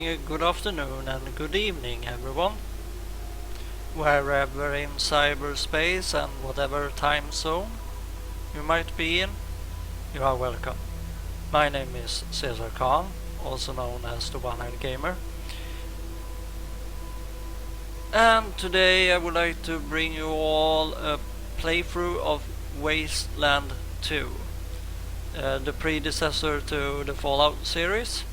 Good afternoon and good evening, everyone. Wherever in cyberspace and whatever time zone you might be in, you are welcome. My name is Cesar, also known as the One-Eyed Gamer. And today I would like to bring you all a playthrough of Wasteland 2, the predecessor to the Fallout series.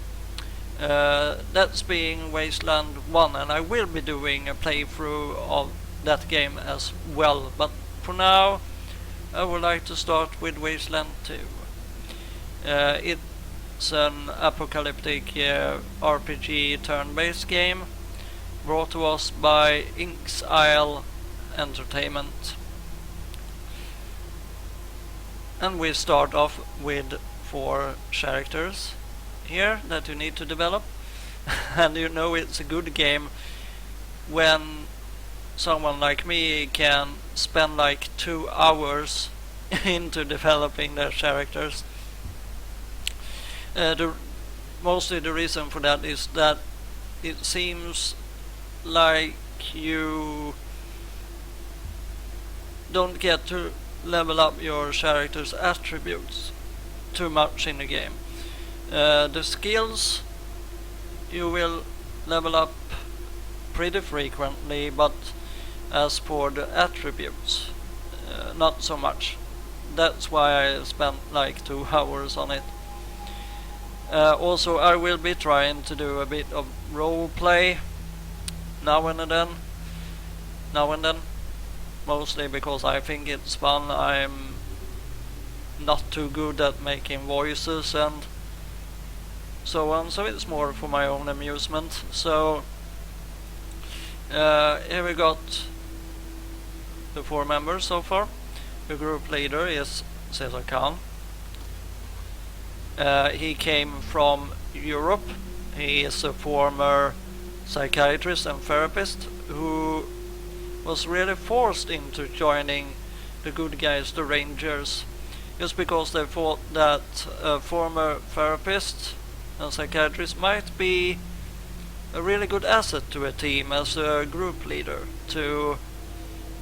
That's being Wasteland 1, and I will be doing a playthrough of that game as well, but for now I would like to start with Wasteland 2. It's an apocalyptic RPG turn-based game brought to us by Isle Entertainment. And we start off with 4 characters here that you need to develop. And you know it's a good game when someone like me can spend like 2 hours into developing their characters. Mostly the reason for that is that it seems like you don't get to level up your character's attributes too much in the game. The skills you will level up pretty frequently, but as for the attributes, not so much. That's why I spent like 2 hours on it. Also, I will be trying to do a bit of role play now and then, mostly because I think it's fun. I'm not too good at making voices and so on, so it's more for my own amusement. So here we got the 4 members so far. The group leader is Cesar. He came from Europe. He is a former psychiatrist and therapist who was really forced into joining the good guys, the Rangers, just because they thought that a former therapist and psychiatrist might be a really good asset to a team as a group leader, to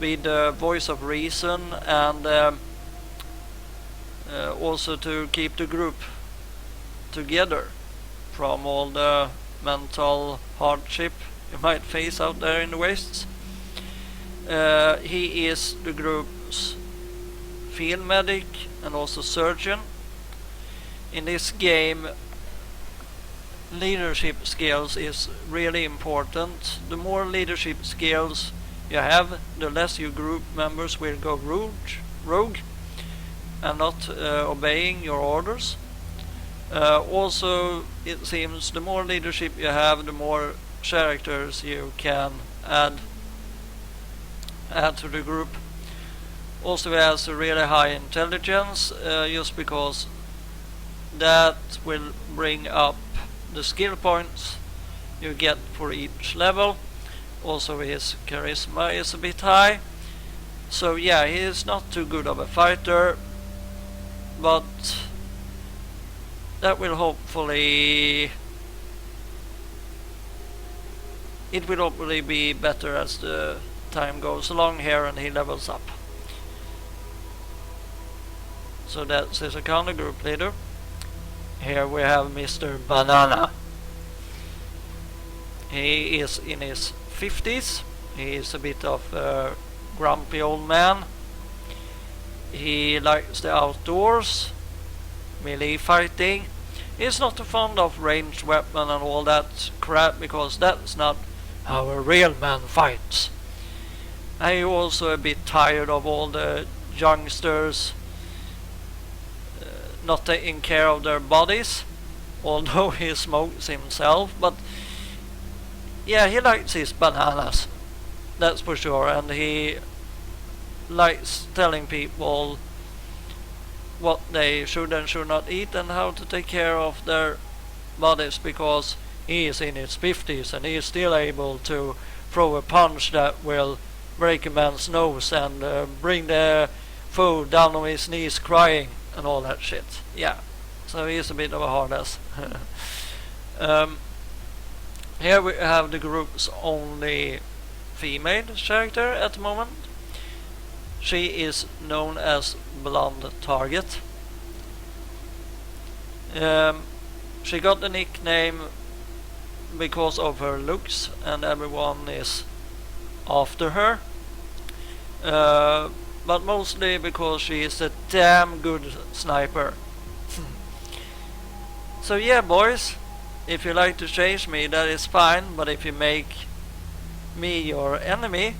be the voice of reason and also to keep the group together from all the mental hardship you might face out there in the wastes. He is the group's field medic and also surgeon. In this game, leadership skills is really important. The more leadership skills you have, the less your group members will go rogue and not obeying your orders. Also, it seems the more leadership you have, the more characters you can add to the group. Also, he has a really high intelligence, just because that will bring up the skill points you get for each level. Also, his charisma is a bit high. So yeah, he is not too good of a fighter, but that will hopefully be better as the time goes along here and he levels up. So that's his account, the group leader. Here we have Mr. Banana. He is in his 50s. He is a bit of a grumpy old man. He likes the outdoors, melee fighting. He's not too fond of ranged weapon and all that crap, because that's not how a real man fights. I'm also a bit tired of all the youngsters not taking care of their bodies, although he smokes himself. But yeah, he likes his bananas, that's for sure, and he likes telling people what they should and should not eat and how to take care of their bodies, because he is in his 50s and he is still able to throw a punch that will break a man's nose and bring the food down on his knees crying and all that shit. Yeah, so he's a bit of a hard ass. Here we have the group's only female character at the moment. She is known as Blond Target. She got the nickname because of her looks, and everyone is after her. But mostly because she is a damn good sniper. So yeah, boys, if you like to chase me, that is fine, but if you make me your enemy,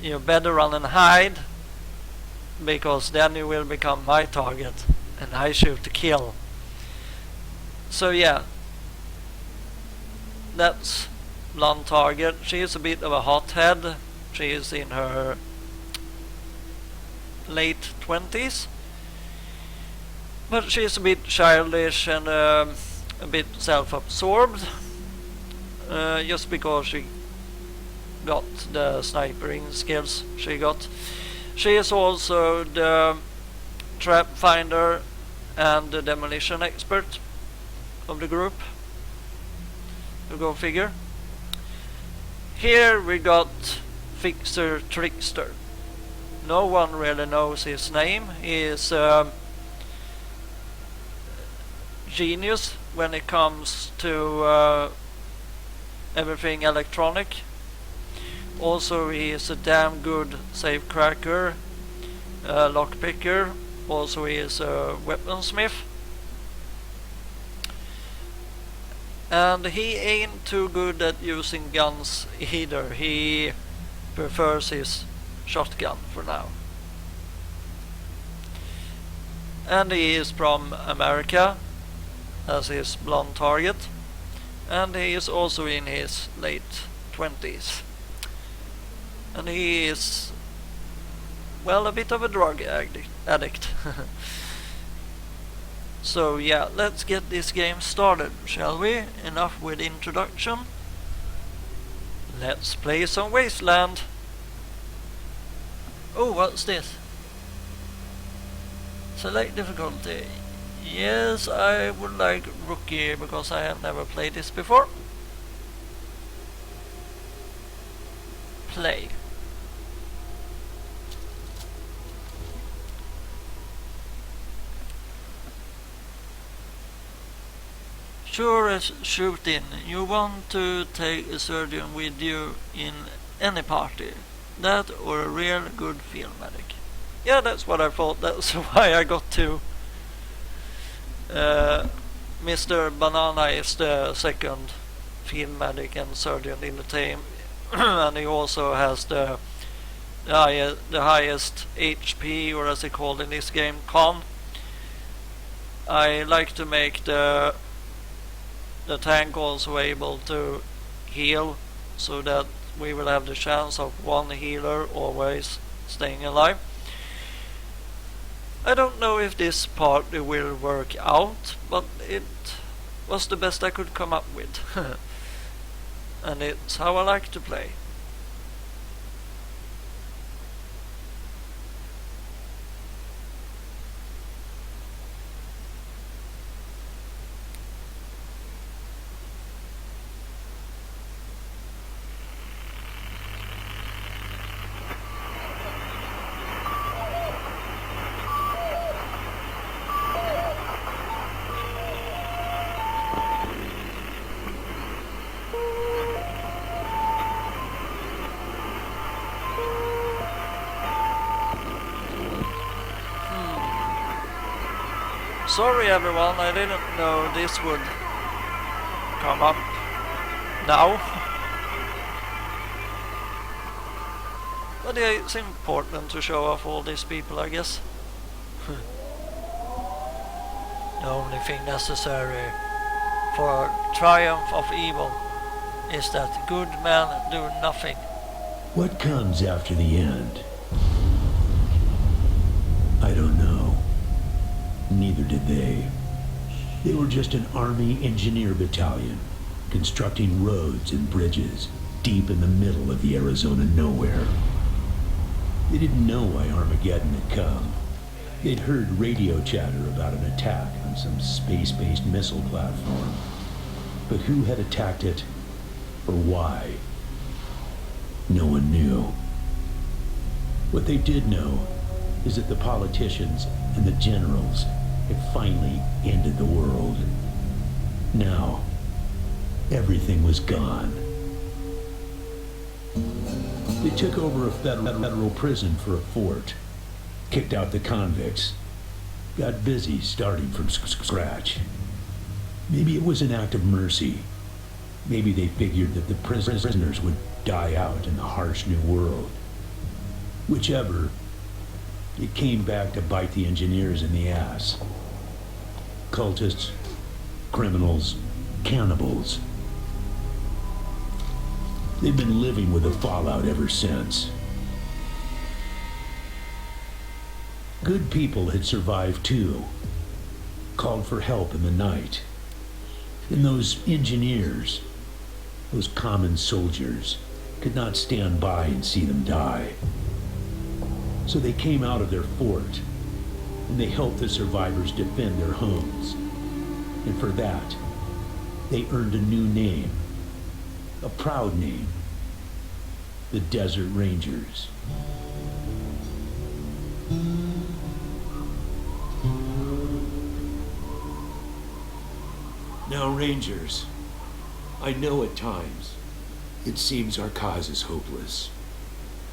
you better run and hide, because then you will become my target, and I shoot to kill. So yeah, that's Blond Target. She is a bit of a hothead. She is in her late 20s, but she's a bit childish and a bit self-absorbed, just because she got the sniping skills she got. She is also the trap finder and the demolition expert of the group. To go figure. Here we got fixer Trickster. No one really knows his name. He is genius when it comes to everything electronic. Also, he is a damn good safe cracker, lockpicker. Also, he is a weaponsmith. And he ain't too good at using guns either. He prefers his shotgun for now. And he is from America, as his Blond Target. And he is also in his late 20s. And he is, well, a bit of a drug addict. So yeah, let's get this game started, shall we? Enough with introduction. Let's play some Wasteland. Oh, what's this? Select difficulty. Yes, I would like rookie because I have never played this before. Play. Sure as shooting. You want to take a surgeon with you in any party. That or a real good field medic. Yeah, that's what I thought. That's why I got to. Mr. Banana is the second field medic and surgeon in the team. And he also has the highest HP, or as they call in this game, con. I like to make the tank also able to heal, so that we will have the chance of one healer always staying alive. I don't know if this part will work out, but it was the best I could come up with. And it's how I like to play. Sorry everyone, I didn't know this would come up now. But yeah, it's important to show off all these people, I guess. The only thing necessary for triumph of evil is that good men do nothing. What comes after the end? I don't know. Neither did they. They were just an army engineer battalion, constructing roads and bridges deep in the middle of the Arizona nowhere. They didn't know why Armageddon had come. They'd heard radio chatter about an attack on some space-based missile platform. But who had attacked it? or why. No one knew. What they did know is that the politicians and the generals had finally ended the world. Now, everything was gone. They took over a federal prison for a fort, kicked out the convicts, got busy starting from scratch. Maybe it was an act of mercy. Maybe they figured that the prisoners would die out in the harsh new world. Whichever, it came back to bite the engineers in the ass. Cultists, criminals, cannibals. They've been living with the fallout ever since. Good people had survived too, called for help in the night. And those engineers, those common soldiers, could not stand by and see them die. So they came out of their fort, and they helped the survivors defend their homes. And for that, they earned a new name, a proud name, the Desert Rangers. Now, Rangers, I know at times it seems our cause is hopeless,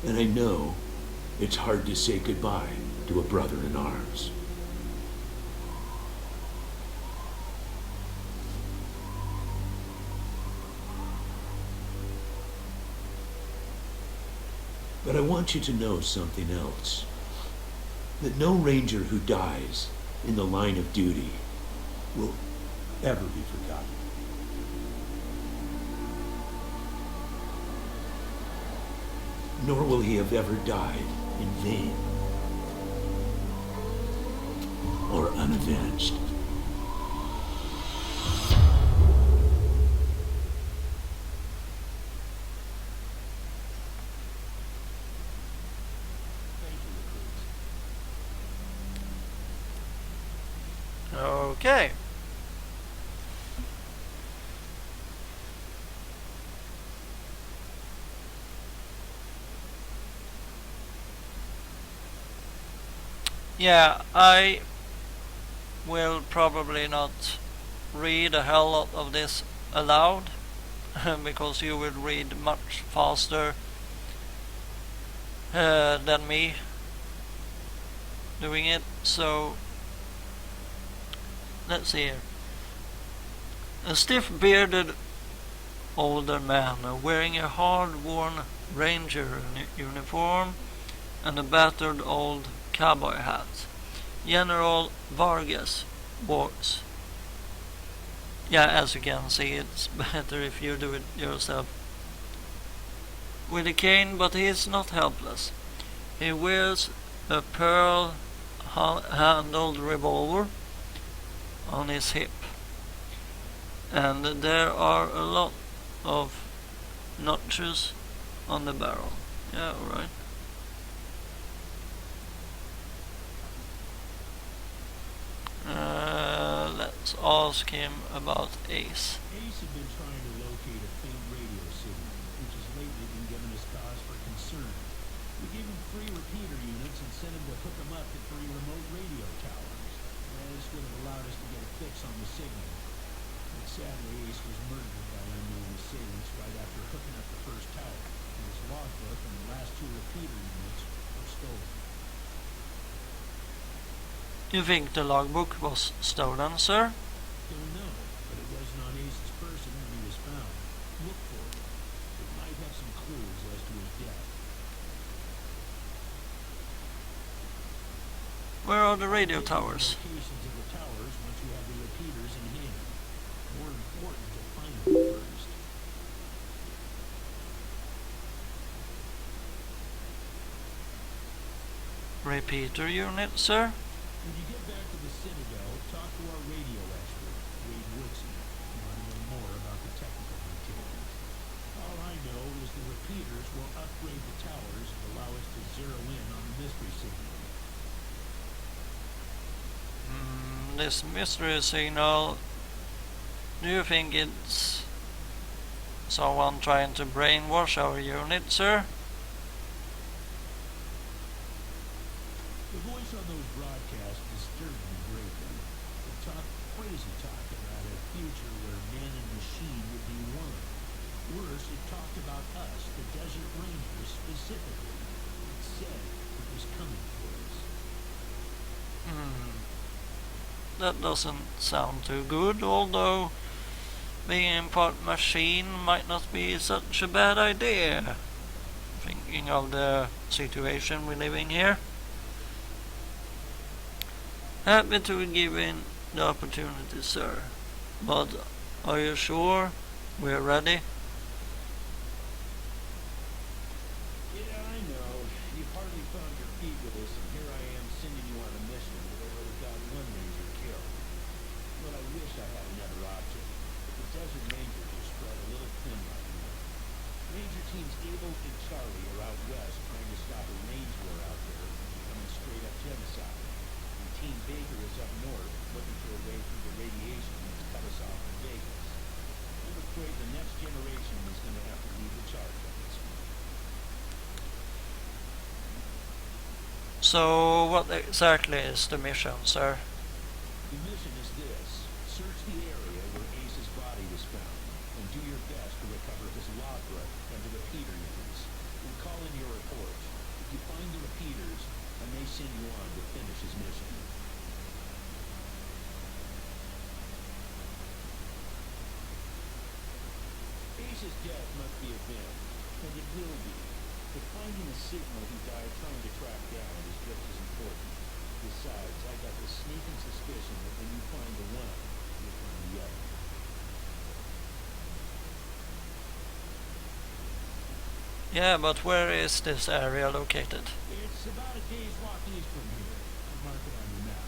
and I know it's hard to say goodbye to a brother in arms. But I want you to know something else. That no ranger who dies in the line of duty will ever be forgotten. Nor will he have ever died in vain or unavenged. Okay. Yeah, I will probably not read a hell lot of this aloud because you will read much faster than me doing it. So let's see here. A stiff-bearded older man wearing a hard-worn ranger uniform and a battered old cowboy hat. General Vargas walks. Yeah, as you can see, it's better if you do it yourself. With a cane, but he is not helpless. He wears a pearl-handled revolver on his hip, and there are a lot of notches on the barrel. Yeah, alright. Let's ask him about Ace. Ace had been trying to locate a faint radio signal, which has lately been giving us cause for concern. We gave him 3 repeater units and sent him to hook them up to 3 remote radio towers. This would have allowed us to get a fix on the signal. But sadly, Ace was murdered by unknown assailants right after hooking up the first tower, and his logbook and the last 2 repeater units were stolen. You think the logbook was stolen, sir? Don't know, but it wasn't on Ace's person when he was found. Look for it. It might have some clues as to his death. Where are the radio towers? Locations of the towers once you have the repeaters in hand. More important to find them first. Repeater unit, sir? When you get back to the Citadel, talk to our radio expert, Wade Woodson. You want to know more about the technical details. All I know is the repeaters will upgrade the towers and allow us to zero in on the mystery signal. This mystery signal, do you think it's someone trying to brainwash our unit, sir? The voice on those broadcasts disturbed me greatly. It talked crazy talk about a future where man and machine would be one. Worse, it talked about us, the Desert Rangers, specifically. It said it was coming for us. That doesn't sound too good, although being part machine might not be such a bad idea. Thinking of the situation we're living here. Happy to be given the opportunity, sir. But are you sure we're ready? Yeah, I know. You've hardly found your feet with us, and here I am sending you on a mission that already got one Ranger killed. But I wish I had another option. But the Desert Rangers are spread a little thin right now. Ranger teams Able and Charlie are out west trying to stop a range war out there from becoming straight up genocide. And Team Baker is up north looking for a way through the radiation that's cut us off from Vegas. I'm afraid the next generation is going to have to lead the charge on this one. So what exactly is the mission, sir? The mission is this. Search the area where Ace's body was found, and do your best to recover his logbook and the repeater units. And call in your report. If you find the repeaters, I may send you on to finish his mission. Ace's death must be avenged, and it will be. But finding a signal he died trying to track down is just as important. Besides, I got this sneaking suspicion that when you find the one, you'll find the other. Yeah, but where is this area located? It's about a day's walk east from here. Mark it on your map.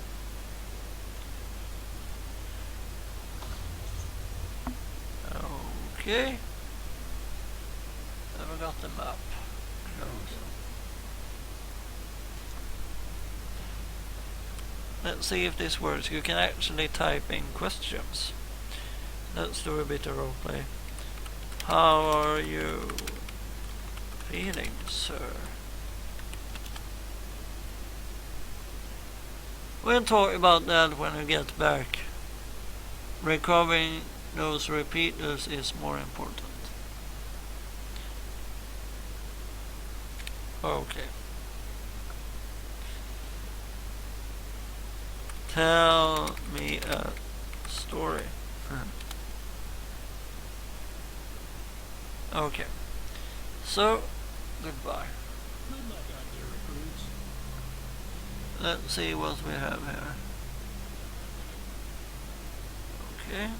Okay. Never got the map. Let's see if this works. You can actually type in questions. Let's do a bit of roleplay. How are you feeling, sir? We'll talk about that when we get back. Recovering those repeaters is more important. Okay. Tell me a story. Okay. So, goodbye. Good luck out there, recruits. Let's see what we have here. Okay.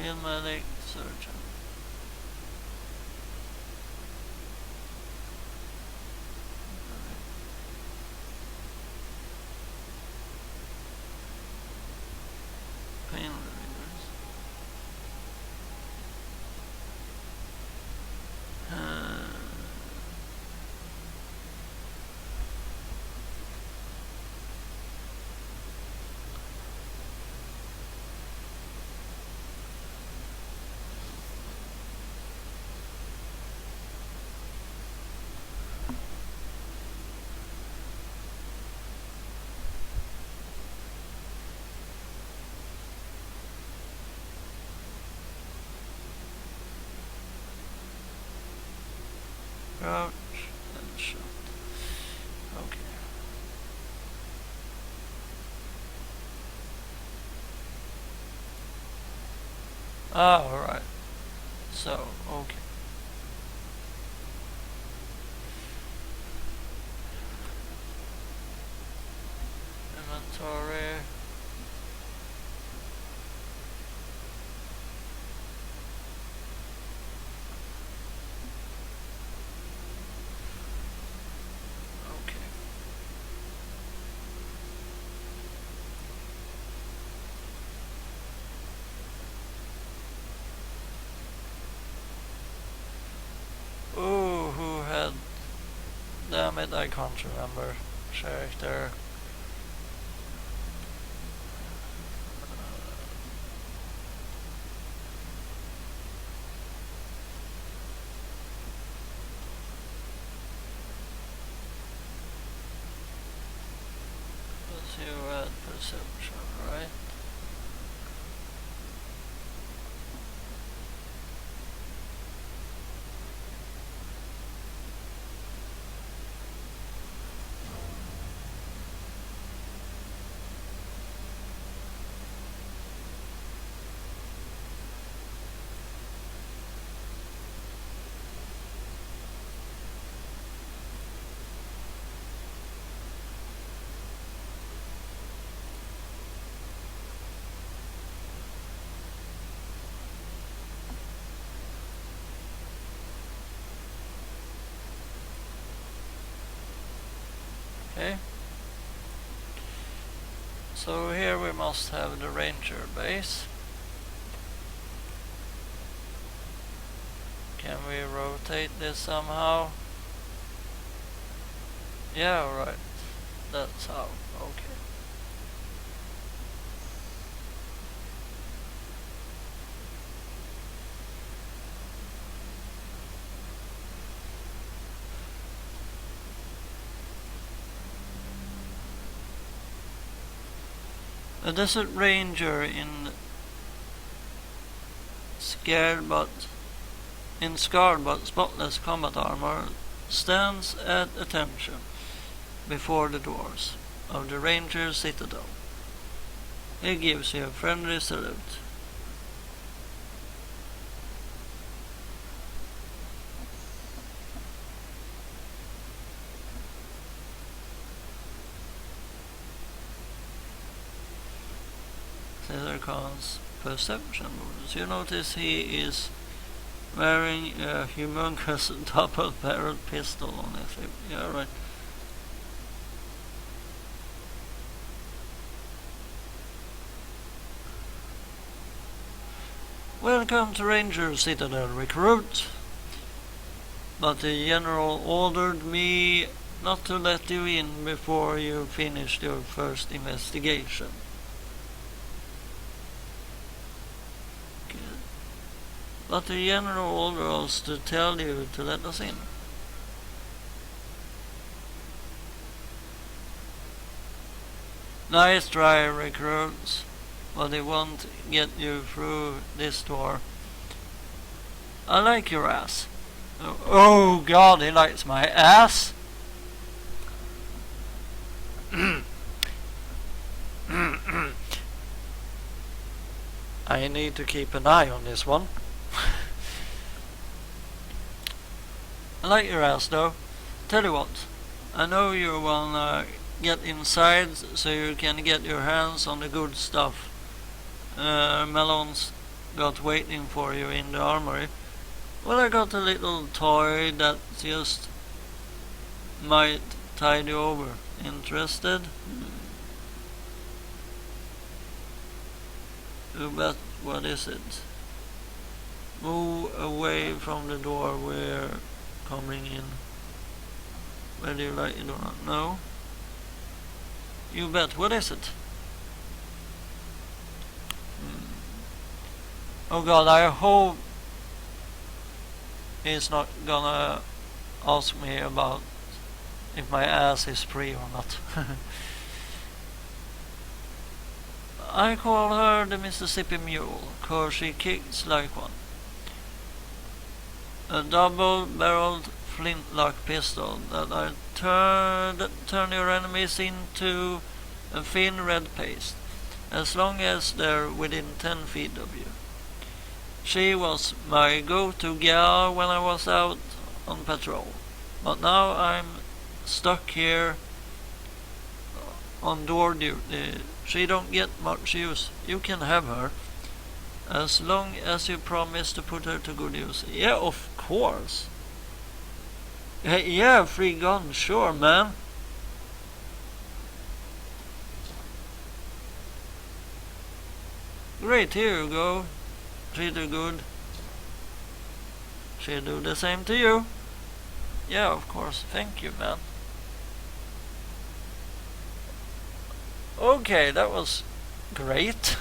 Heal medic, surgeon. Pain relievers. Crouch and shot. Okay. Ah, alright. So, okay. Inventory. Okay. Ooh, who had... Damn it, I can't remember. Character. Okay. So here we must have the ranger base. Can we rotate this somehow? Yeah, right. That's how. Okay. A desert ranger in scarred but spotless combat armor stands at attention before the doors of the ranger citadel. He gives you a friendly salute. Cesar Khan's perception bonus. You notice he is wearing a humongous double-barreled pistol on his hip. Yeah, right. Welcome to Ranger Citadel, recruit. But the general ordered me not to let you in before you finished your first investigation. But the general ordered us to tell you to let us in. Nice try, recruits, but it won't get you through this door. I like your ass. Oh God, he likes my ass. I need to keep an eye on this one. I like your ass though. Tell you what, I know you wanna get inside so you can get your hands on the good stuff. Melon's got waiting for you in the armory. Well, I got a little toy that just might tide you over. Interested? You bet. What is it? Move away from the door we're coming in. Whether you like it or not. No? You bet. What is it? Oh God, I hope he's not gonna ask me about if my ass is free or not. I call her the Mississippi Mule, 'cause she kicks like one. A double-barreled flintlock pistol that turn your enemies into a thin red paste, as long as they're within 10 feet of you. She was my go-to gal when I was out on patrol, but now I'm stuck here on door duty. She don't get much use. You can have her, as long as you promise to put her to good use. Yeah, of course. Yeah, free gun, sure, man. Great, here you go. Treat her good. She'll do the same to you. Yeah, of course. Thank you, man. Okay, that was great.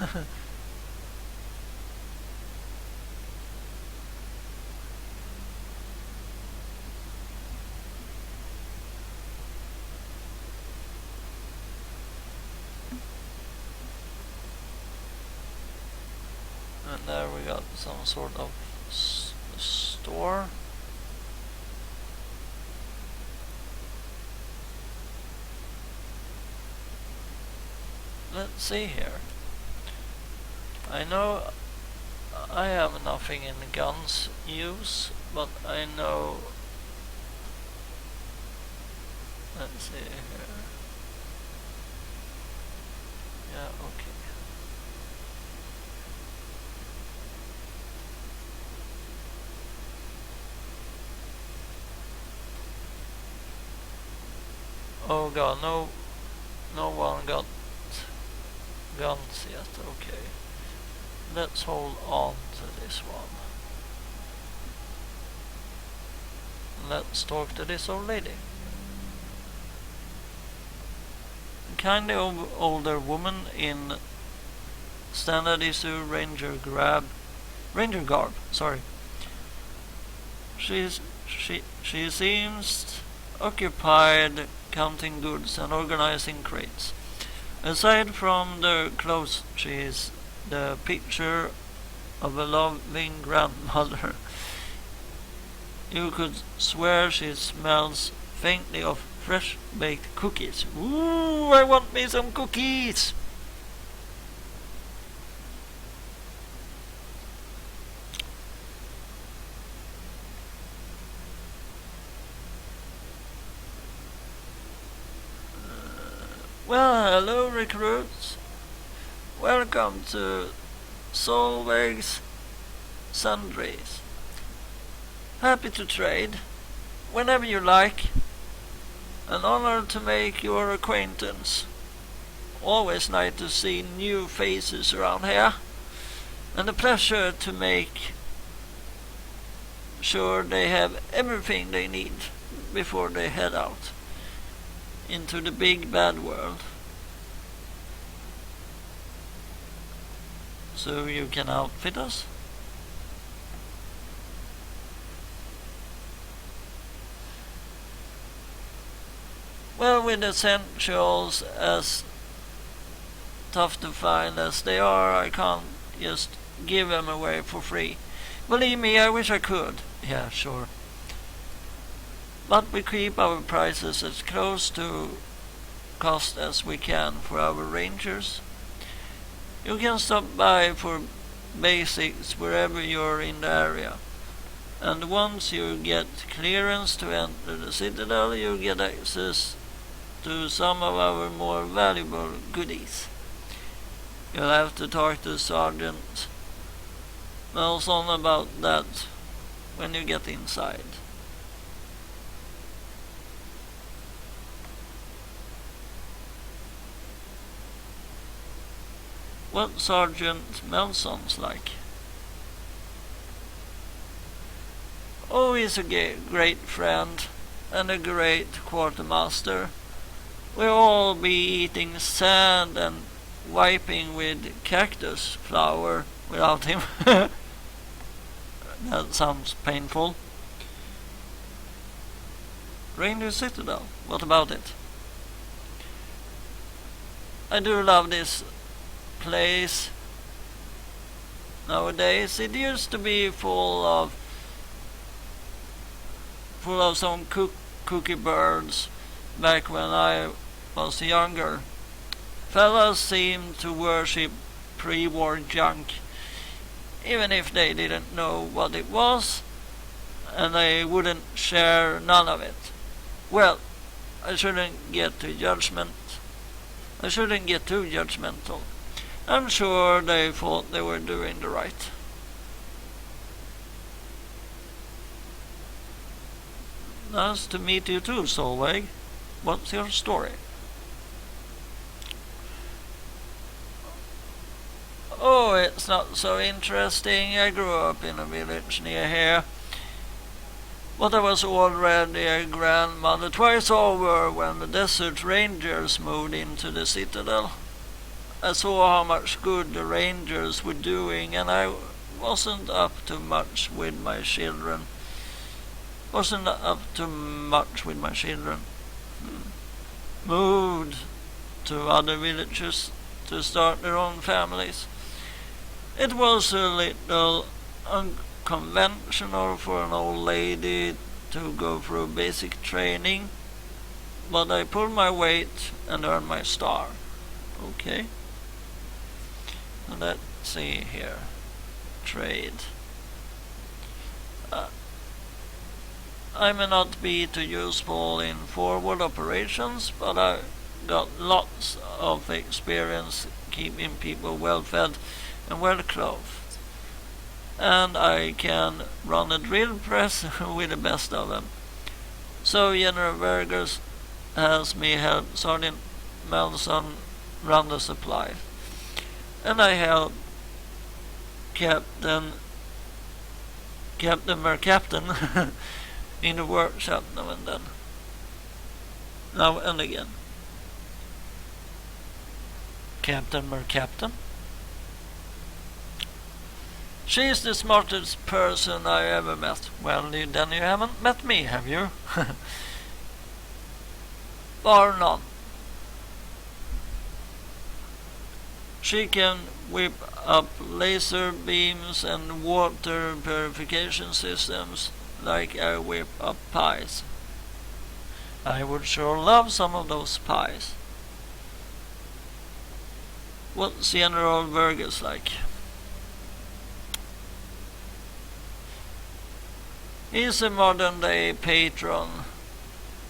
And there we got some sort of store. Let's see here. I know I have nothing in guns use, but I know. Let's see here. Yeah, okay. Oh god, no one got guns yet. Okay, let's hold on to this one. Let's talk to this old lady. A kindly older woman in standard issue ranger garb. Sorry. She seems occupied counting goods and organizing crates. Aside from the clothes, she is the picture of a loving grandmother. You could swear she smells faintly of fresh baked cookies. Ooh, I want me some cookies! Well, hello recruits. Welcome to Solveig's Sundries. Happy to trade, whenever you like. An honor to make your acquaintance. Always nice to see new faces around here. And a pleasure to make sure they have everything they need before they head out into the big bad world. So you can outfit us? Well, with essentials as tough to find as they are, I can't just give them away for free. Believe me, I wish I could. Yeah, sure. But we keep our prices as close to cost as we can for our rangers. You can stop by for basics wherever you're in the area. And once you get clearance to enter the Citadel, you get access to some of our more valuable goodies. You'll have to talk to Sergeant Nelson about that when you get inside. What Sergeant Melson's like? Oh, he's a great friend and a great quartermaster. We'll all be eating sand and wiping with cactus flower without him. That sounds painful. Ranger Citadel, what about it? I do love this place. Nowadays it used to be full of some cookie birds back when I was younger. Fellas seemed to worship pre-war junk, even if they didn't know what it was, and they wouldn't share none of it. Well, I shouldn't get too judgmental. I'm sure they thought they were doing the right. Nice to meet you too, Solveig. What's your story? Oh, it's not so interesting. I grew up in a village near here. But I was already a grandmother twice over when the Desert Rangers moved into the Citadel. I saw how much good the Rangers were doing, and I wasn't up to much with my children. Moved to other villages to start their own families. It was a little unconventional for an old lady to go through basic training, but I pulled my weight and earned my star. Okay. Let's see here. Trade. I may not be too useful in forward operations, but I got lots of experience keeping people well fed and well clothed. And I can run a drill press with the best of them. So, General Burgers, has me help Sergeant Melson run the supply. And I help Captain in the workshop now and then. Now and again. Captain Mercaptain. She's the smartest person I ever met. Well, then you haven't met me, have you? Bar none. She can whip up laser beams and water purification systems like I whip up pies. I would sure love some of those pies. What's General Burgers like? He's a modern day patron.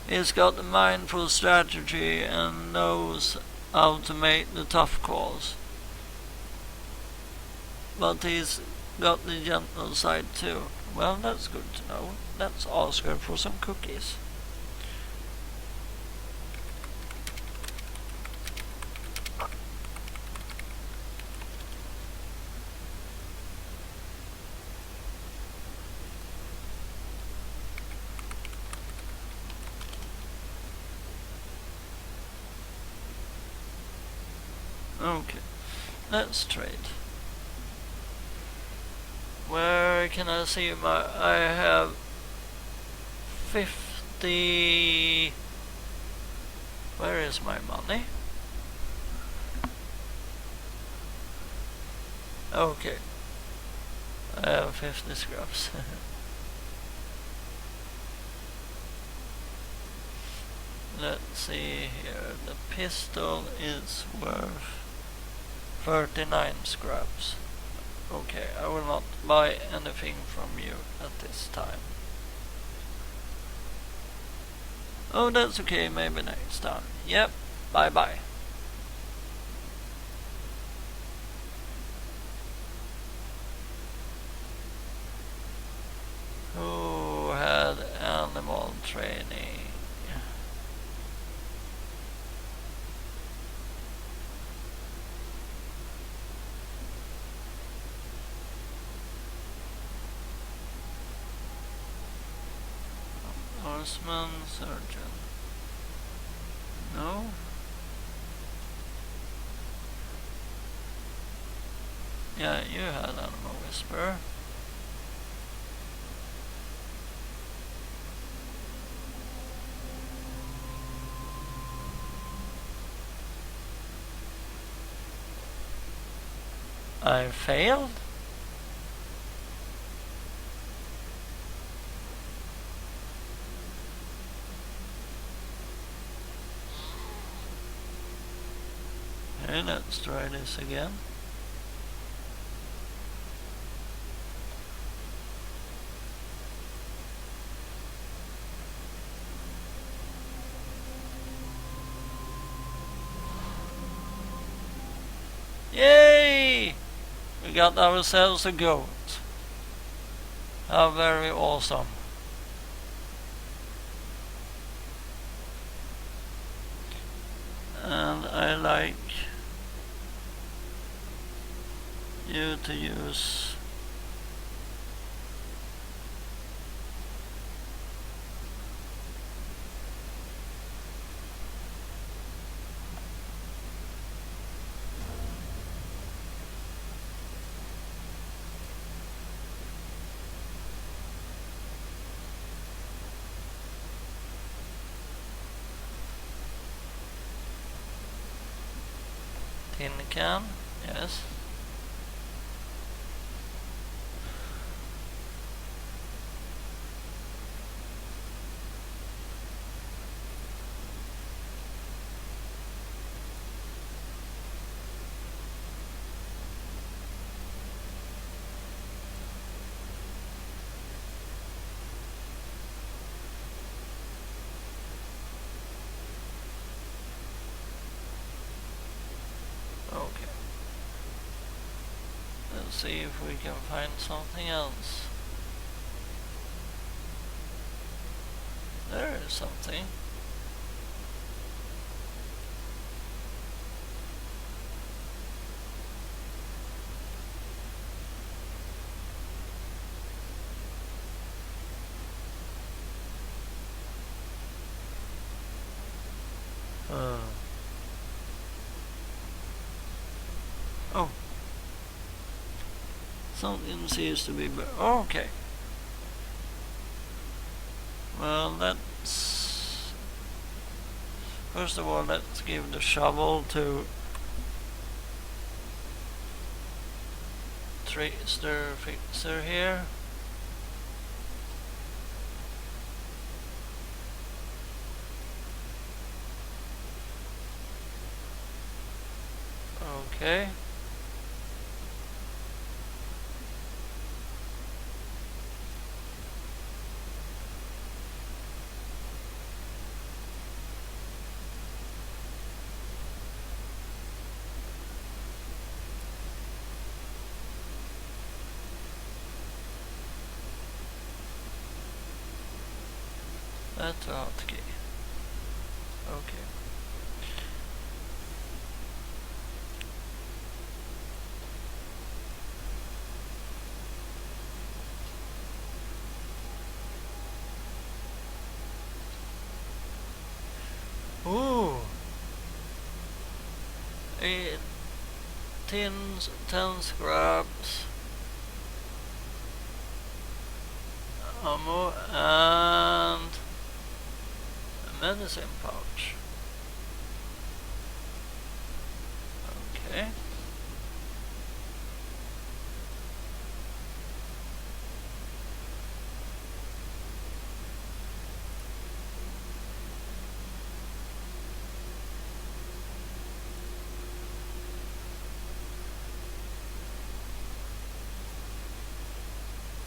He's got a mindful strategy and knows how to make the tough calls. But he's got the gentle side too. Well, that's good to know. Let's ask her for some cookies. Okay, let's trade. Where can I see my... I have 50... Where is my money? Okay. I have 50 scraps. Let's see here. The pistol is worth 39 scraps. Okay, I will not buy anything from you at this time. Oh, that's okay, maybe next time. Yep, bye-bye. Who had animal training? Horseman, surgeon. No? Yeah, you had animal whisperer. I failed? Okay, let's try this again. Yay! We got ourselves a goat. How very awesome. And I like you to use tin can, yes. Okay. Let's see if we can find something else. There is something. Something seems to be okay. Well, let's first of all let's give the shovel to trickster fixer here. Okay. That's a hotkey. Okay. Ooh. 10 scraps, ammo, and a medicine pouch. Okay.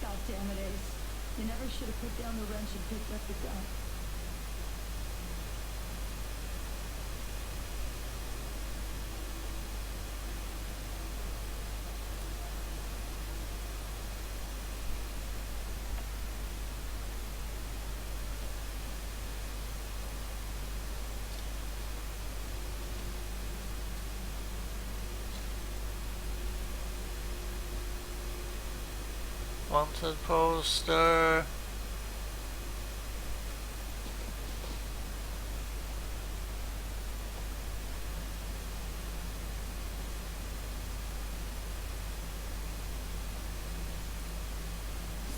God damn it, Ace. You never should have put down the wrench and picked up the gun. Wanted poster.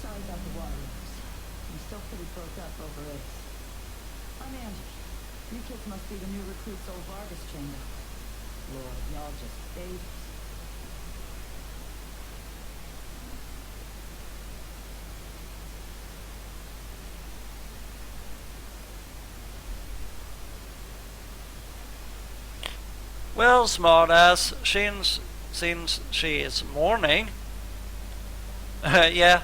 Sorry about the Warriors. I'm still pretty broke up over Ace. I'm Angie. You kids must be the new recruits old Vargas trained up. Lord, y'all just babies. Well, smartass, since she is mourning, yeah,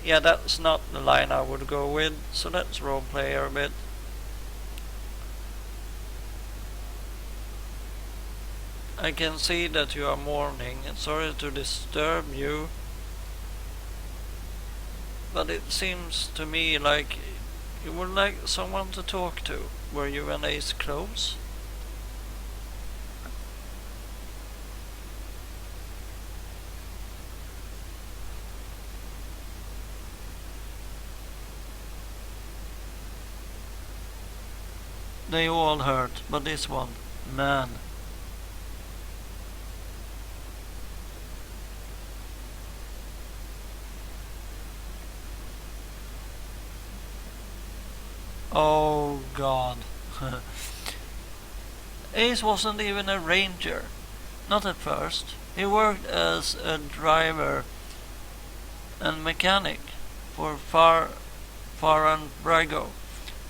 yeah, that's not the line I would go with. So let's roleplay her a bit. I can see that you are mourning, and sorry to disturb you, but it seems to me like you would like someone to talk to. Were you and Ace close? They all hurt, but this one, man. Oh God. Ace wasn't even a ranger. Not at first. He worked as a driver and mechanic for Far and Brago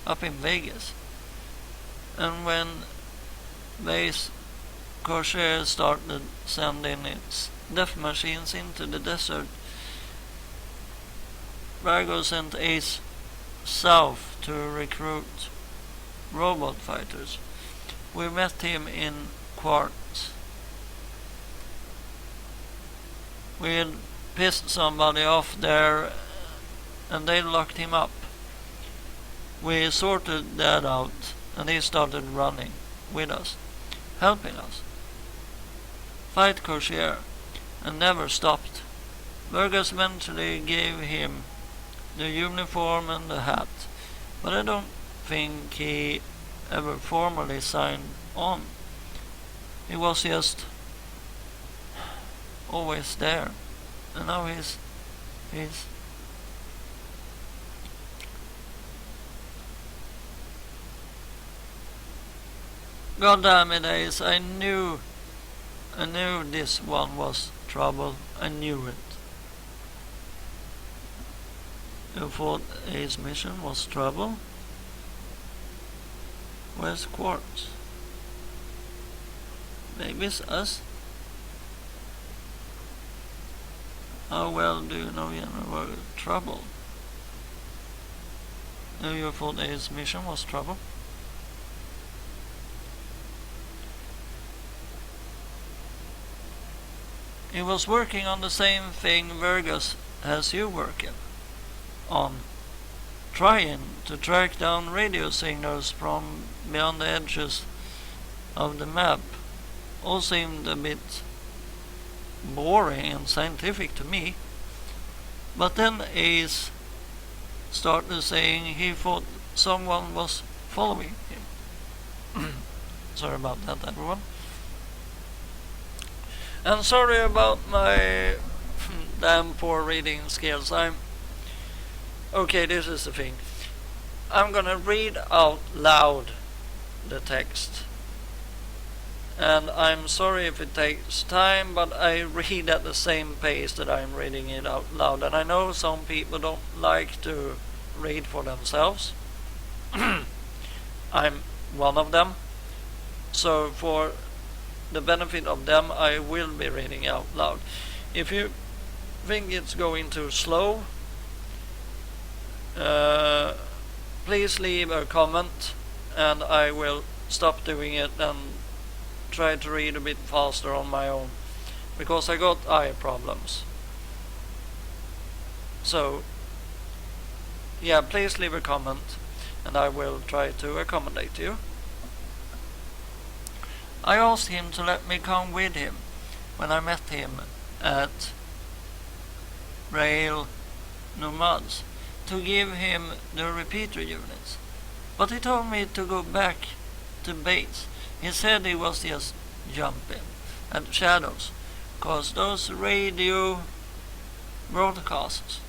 up in Vegas. And when Base Corsair started sending its death machines into the desert, Brago sent Ace south to recruit robot fighters. We met him in Quartz. We had pissed somebody off there and they locked him up. We sorted that out and he started running with us, helping us fight Corsair, and never stopped. Burgess eventually gave him the uniform and the hat, but I don't think he ever formally signed on. He was just always there. And now he's God damn it, Ace, I knew this one was trouble. I knew it. You thought Ace's mission was trouble? Where's Quartz? Maybe it's us? How well do you know General trouble? You thought Ace's mission was trouble? He was working on the same thing Vergus has you working on, trying to track down radio signals from beyond the edges of the map. All seemed a bit boring and scientific to me. But then Ace started saying he thought someone was following him. Sorry about that, everyone. And sorry about my damn poor reading skills. Okay, this is the thing. I'm gonna read out loud the text. And I'm sorry if it takes time, but I read at the same pace that I'm reading it out loud. And I know some people don't like to read for themselves. I'm one of them. So for the benefit of them, I will be reading out loud. If you think it's going too slow, please leave a comment and I will stop doing it and try to read a bit faster on my own, because I got eye problems. So yeah, please leave a comment and I will try to accommodate you. I asked him to let me come with him when I met him at Rail Nomads to give him the repeater units, but he told me to go back to base. He said he was just jumping at shadows, cause those radio broadcasts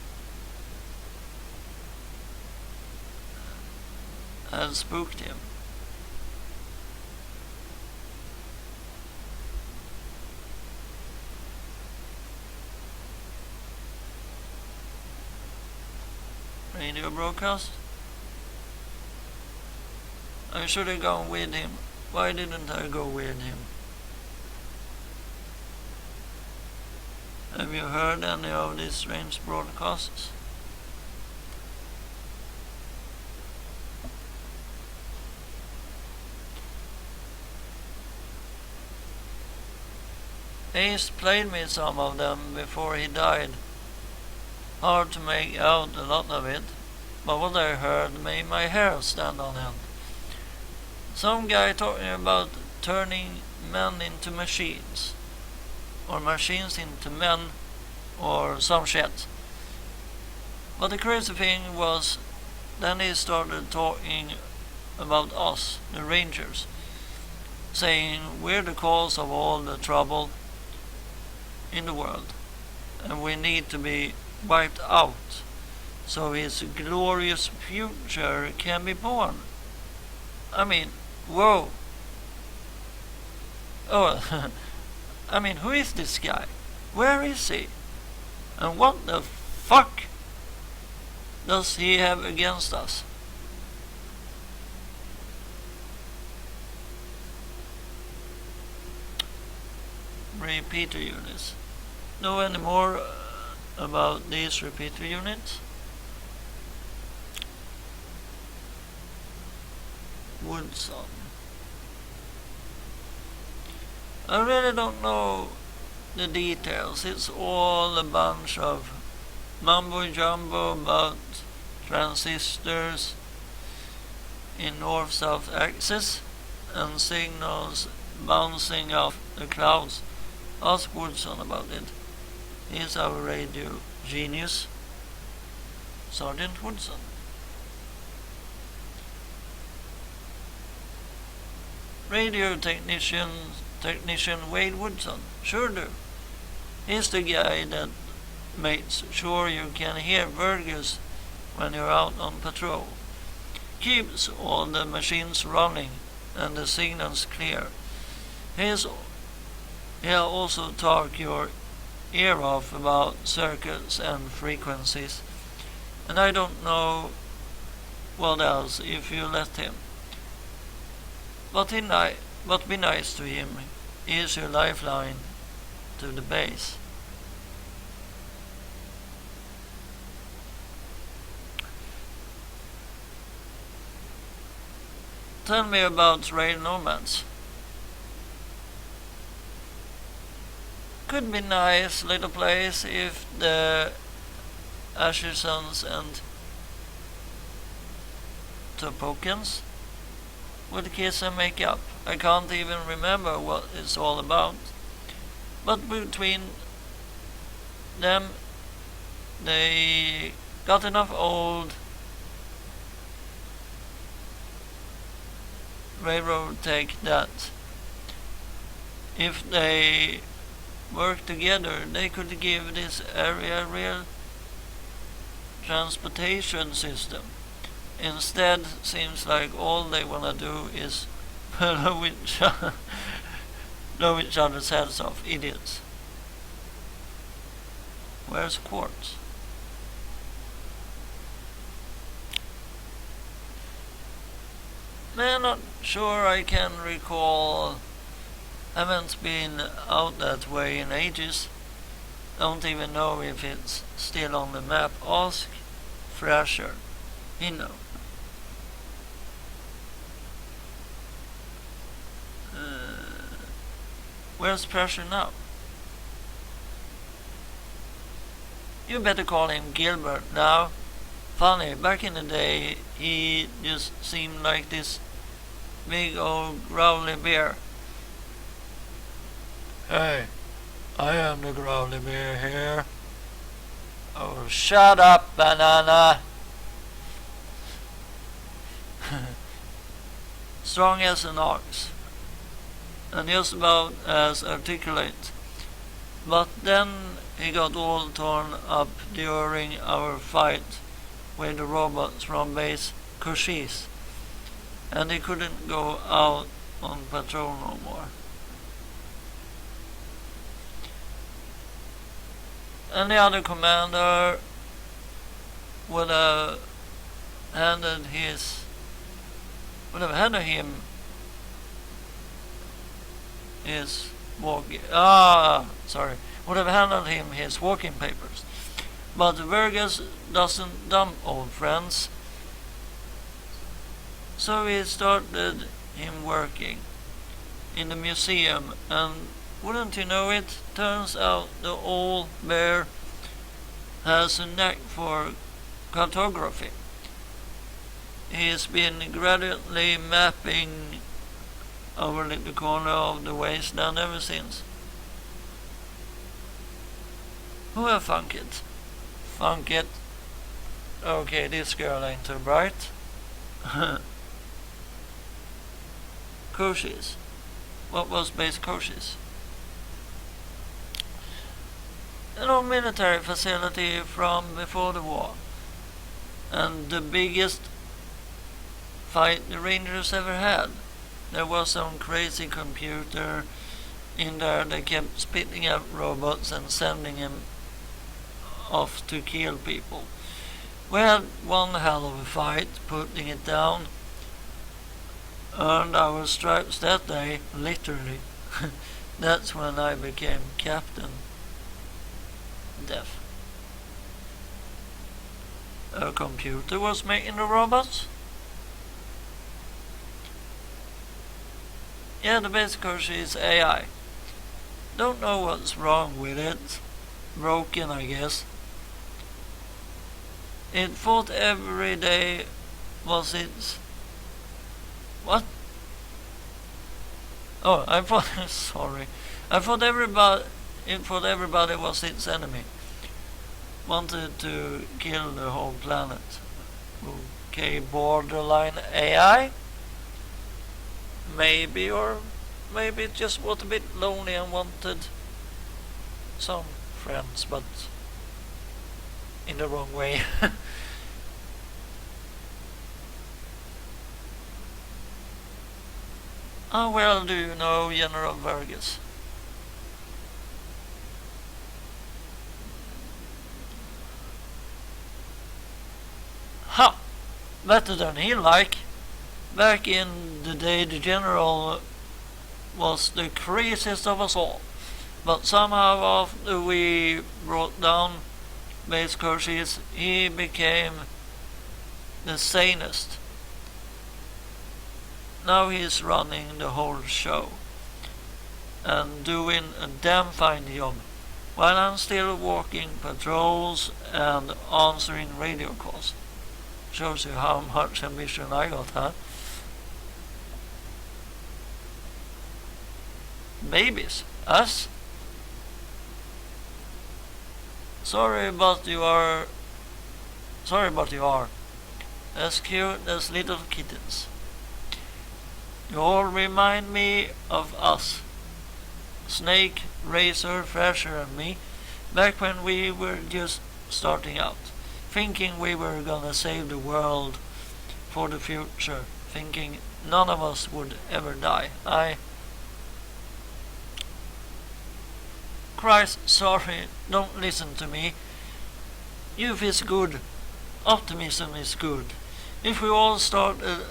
had spooked him. Radio broadcast? I should have gone with him. Why didn't I go with him? Have you heard any of these strange broadcasts? Ace played me some of them before he died. Hard to make out a lot of it, but what I heard made my hair stand on end. Some guy talking about turning men into machines, or machines into men, or some shit. But the crazy thing was, then he started talking about us, the Rangers, saying we're the cause of all the trouble in the world, and we need to be wiped out so his glorious future can be born. I mean, whoa. Oh, I mean, who is this guy? Where is he? And what the fuck does he have against us? Repeater units. Know any more about these repeater units? Woodson. I really don't know the details. It's all a bunch of mumbo jumbo about transistors in north-south axis and signals bouncing off the clouds. Ask Woodson about it. He's our radio genius, Sergeant Woodson. Radio technician Wade Woodson. Sure do. He's the guy that makes sure you can hear Burgers when you're out on patrol. Keeps all the machines running and the signals clear. He'll also talk your ear off about circuits and frequencies. And I don't know what else if you let him. But be nice to him. He is your lifeline to the base. Tell me about rail nomads. Could be nice little place if the Ashersons and Topokans would kiss and make up. I can't even remember what it's all about. But between them, they got enough old railroad tech that if they work together, they could give this area a real transportation system. Instead, seems like all they wanna do is blow each other's heads off. Idiots. Where's Quartz? Man, not sure I can recall. Haven't been out that way in ages. Don't even know if it's still on the map. Ask Thrasher. He knows. Where's Pressure now? You better call him Gilbert now. Funny, back in the day, he just seemed like this big old growly bear. Hey, I am the growly bear here. Oh, shut up, banana. Strong as an ox, and just about as articulate. But then he got all torn up during our fight with the robots from base Cochise, and he couldn't go out on patrol no more. Any other commander would have handed him his walking papers. But Vergas doesn't dump old friends, so he started him working in the museum, and wouldn't you know it, turns out the old bear has a knack for cartography. He's been gradually mapping our little corner of the wasteland ever since. Who have funk it? Funk it. Okay, this girl ain't too bright. Cochise. What was base Cochise? An old military facility from before the war, and the biggest fight the Rangers ever had. There was some crazy computer in there that kept spitting out robots and sending them off to kill people. We had one hell of a fight putting it down. Earned our stripes that day, literally. That's when I became captain. Death. A computer was making the robots? Yeah, the basic course is AI. Don't know what's wrong with it. Broken, I guess. It thought every day was its... What? Oh, I thought... sorry. I thought everybody... It thought everybody was its enemy. Wanted to kill the whole planet. Okay, borderline AI? Maybe, or maybe it just was a bit lonely and wanted some friends, but in the wrong way. How well do you know General Vargas? Ha! Better than he like. Back in the day, the general was the craziest of us all. But somehow after we brought down base courses, he became the sanest. Now he's running the whole show and doing a damn fine job, while I'm still walking patrols and answering radio calls. Shows you how much ambition I got, huh? Babies? Us? Sorry, but you are as cute as little kittens. You all remind me of us. Snake, Razor, Thrasher and me, back when we were just starting out, thinking we were gonna save the world for the future, thinking none of us would ever die. Christ, sorry, don't listen to me. Youth is good. Optimism is good. If we all started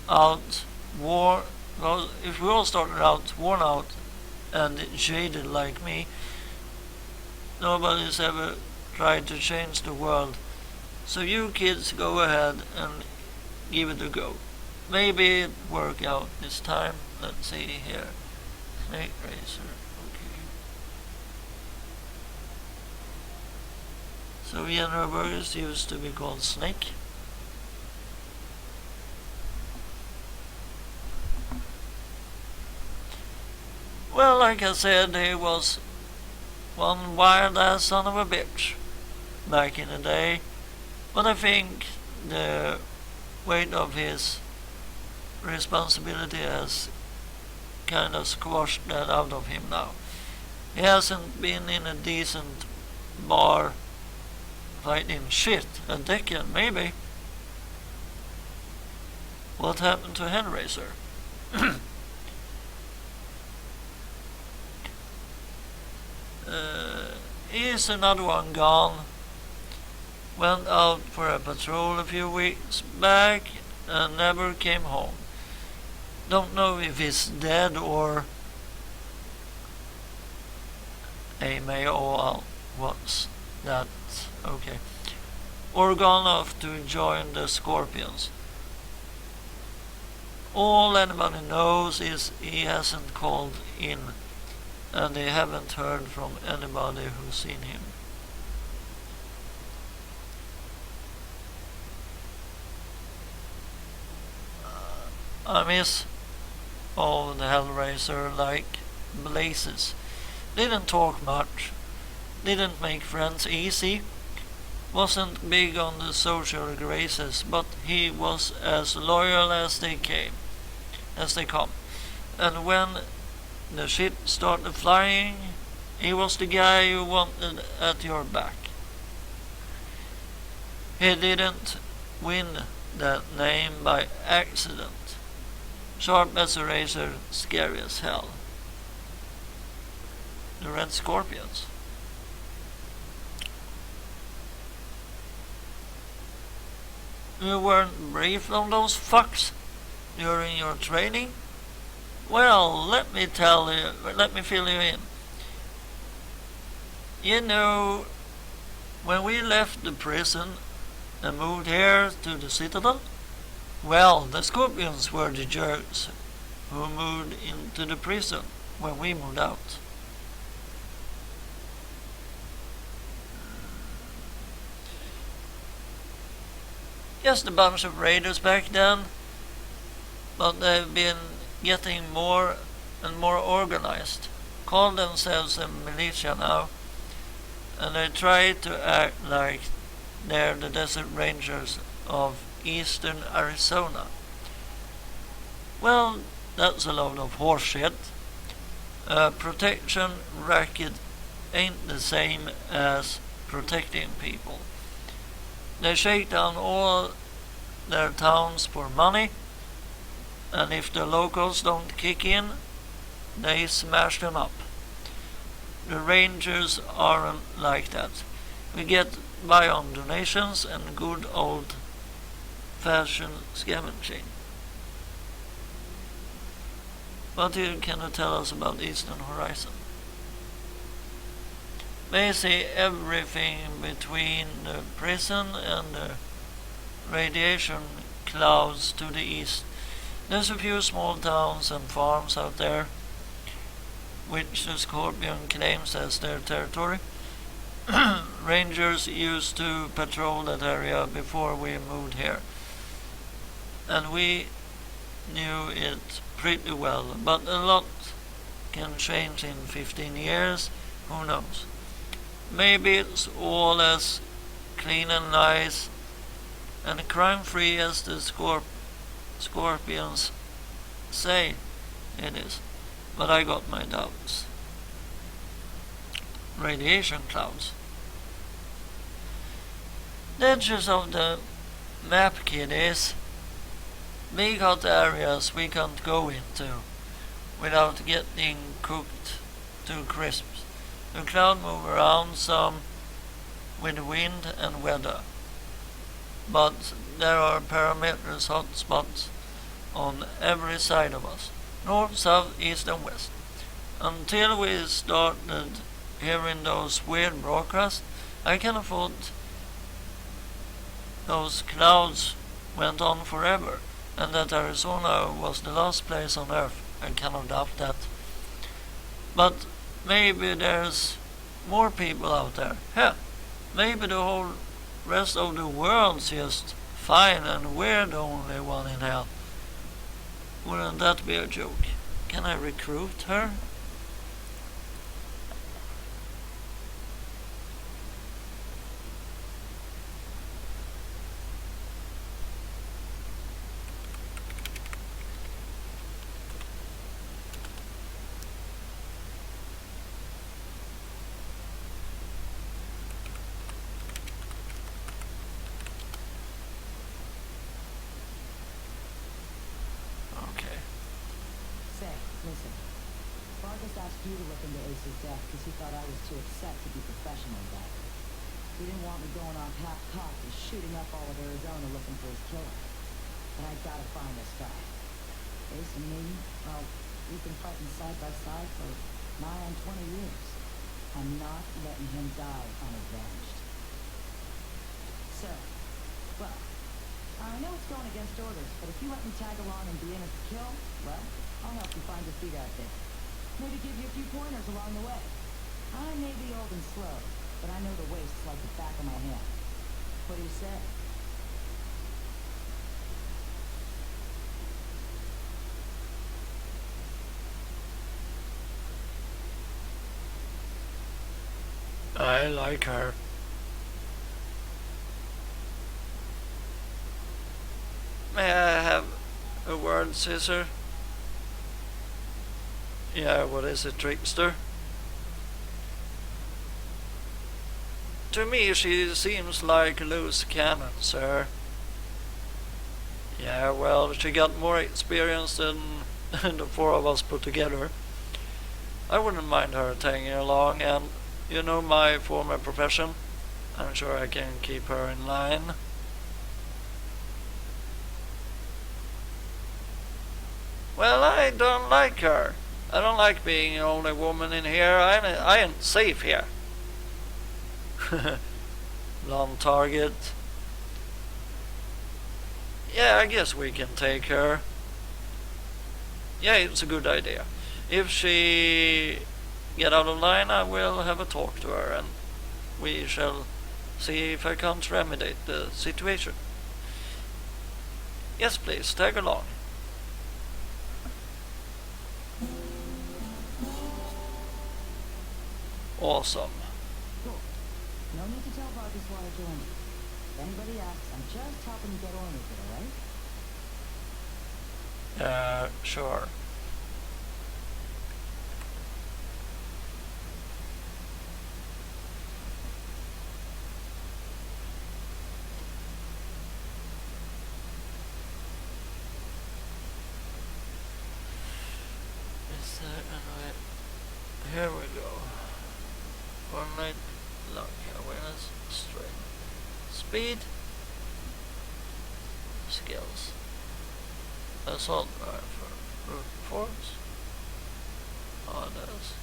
out worn out and jaded like me, nobody's ever tried to change the world. So you kids go ahead and give it a go. Maybe it work out this time. Let's see here. Snake Racer. Okay. So General Burgers used to be called Snake. Well, like I said, he was one wild-ass son of a bitch back in the day, but I think the weight of his responsibility has kind of squashed that out of him now. He hasn't been in a decent bar fighting shit a decade, maybe. What happened to Hellraiser? Here's another one gone. Went out for a patrol a few weeks back and never came home. Don't know if he's dead or aout. What's that? Okay. Or gone off to join the Scorpions. All anybody knows is he hasn't called in, and they haven't heard from anybody who's seen him. I miss all the Hellraiser like blazes. Didn't talk much, didn't make friends easy, wasn't big on the social graces, but he was as loyal as they come. And when the shit started flying, he was the guy you wanted at your back. He didn't win that name by accident. Sharp as a razor, scary as hell. The Red Scorpions. You weren't briefed on those fucks during your training? Well, let me fill you in. You know, when we left the prison and moved here to the Citadel, well, the Scorpions were the jerks who moved into the prison when we moved out. Just a bunch of raiders back then, but they've been getting more and more organized. Call themselves a militia now, and they try to act like they're the Desert Rangers of eastern Arizona. Well, that's a load of horseshit. A protection racket ain't the same as protecting people. They shake down all their towns for money, and if the locals don't kick in, they smash them up. The Rangers aren't like that. We get by on donations and good old-fashioned scavenging. What can you tell us about Eastern Horizon? Basically everything between the prison and the radiation clouds to the east. There's a few small towns and farms out there, which the Scorpion claims as their territory. Rangers used to patrol that area before we moved here, and we knew it pretty well, but a lot can change in 15 years, who knows. Maybe it's all as clean and nice and crime-free as the Scorpions say it is, but I got my doubts. Radiation clouds. The edges of the map, kiddies. Big hot areas we can't go into without getting cooked to crisps. The cloud move around some with wind and weather, but there are parameters hot spots on every side of us, north, south, east and west. Until we started hearing those weird broadcasts, I can afford those clouds went on forever, and that Arizona was the last place on Earth. I cannot doubt that. But maybe there's more people out there. Hell, maybe the whole rest of the world's just fine and we're the only one in hell. Wouldn't that be a joke? Can I recruit her? Listen, Vargas asked you to look into Ace's death because he thought I was too upset to be professional about it. He didn't want me going off half-cocked and shooting up all of Arizona looking for his killer. But I gotta find this guy. Ace and me, well, we've been fighting side by side for nigh on 20 years. I'm not letting him die unavenged. So, well, I know it's going against orders, but if you let me tag along and be in at the kill, well, I'll help you find your feet out there. Maybe give you a few pointers along the way. I may be old and slow, but I know the wastes like the back of my hand. What do you say? I like her. May I have a word, Cesar? Yeah, what is it, trickster? To me she seems like a loose cannon, sir. Yeah, well, she got more experience than the four of us put together. I wouldn't mind her tagging along, and you know my former profession. I'm sure I can keep her in line. Well, I don't like her. I don't like being the only woman in here. I ain't safe here. Blond target. Yeah, I guess we can take her. Yeah, it's a good idea. If she get out of line, I will have a talk to her, and we shall see if I can't remedy the situation. Yes, please, tag along. Awesome. Cool. No need to tell Vargas why I joined you. If anybody asks, I'm just helping you get oriented, alright? Sure. speed. Skills. Assault rifle. Brute force. Others.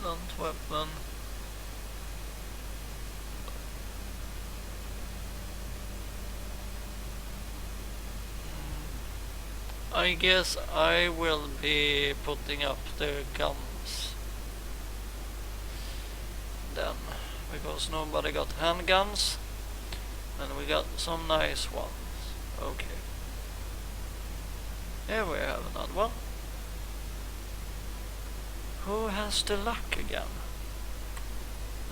Blunt weapon. I guess I will be putting up the guns then, because nobody got handguns and we got some nice ones. Okay. Here we have another one. Who has the luck again?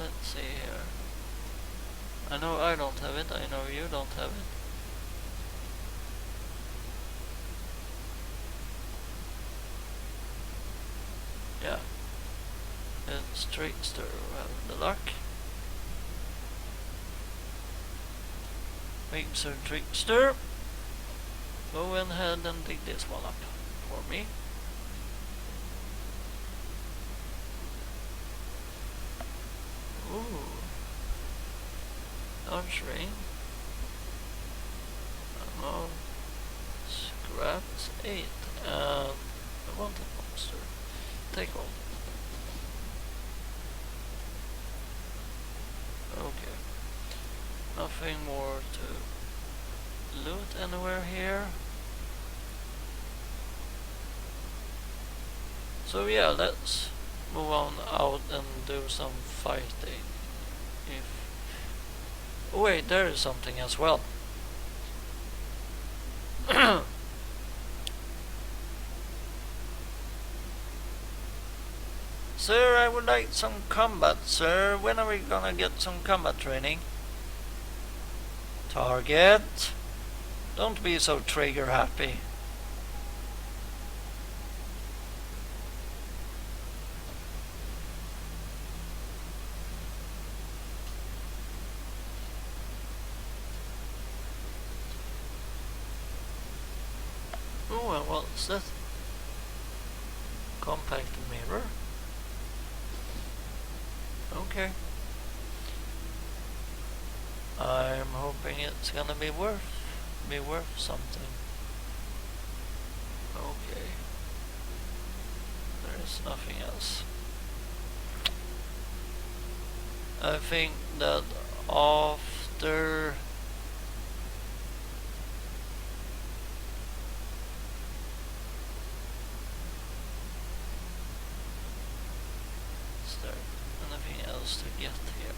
Let's see here. I know I don't have it, I know you don't have it. Yeah. It's trickster who have the luck. Cesar trickster. Go ahead and dig this one up for me. Ooh. Archery. Ammo. Scraps 8. And I want a monster. Take all. Okay. Nothing more to loot anywhere here. So yeah, let's move on out and do some fighting. Oh wait, there is something as well. Sir, I would like some combat, sir. When are we gonna get some combat training? Target. Don't be so trigger happy. Oh, and what's that? Compact mirror. Okay. I'm hoping it's gonna be worth something. Okay. There is nothing else. I think that after to get here.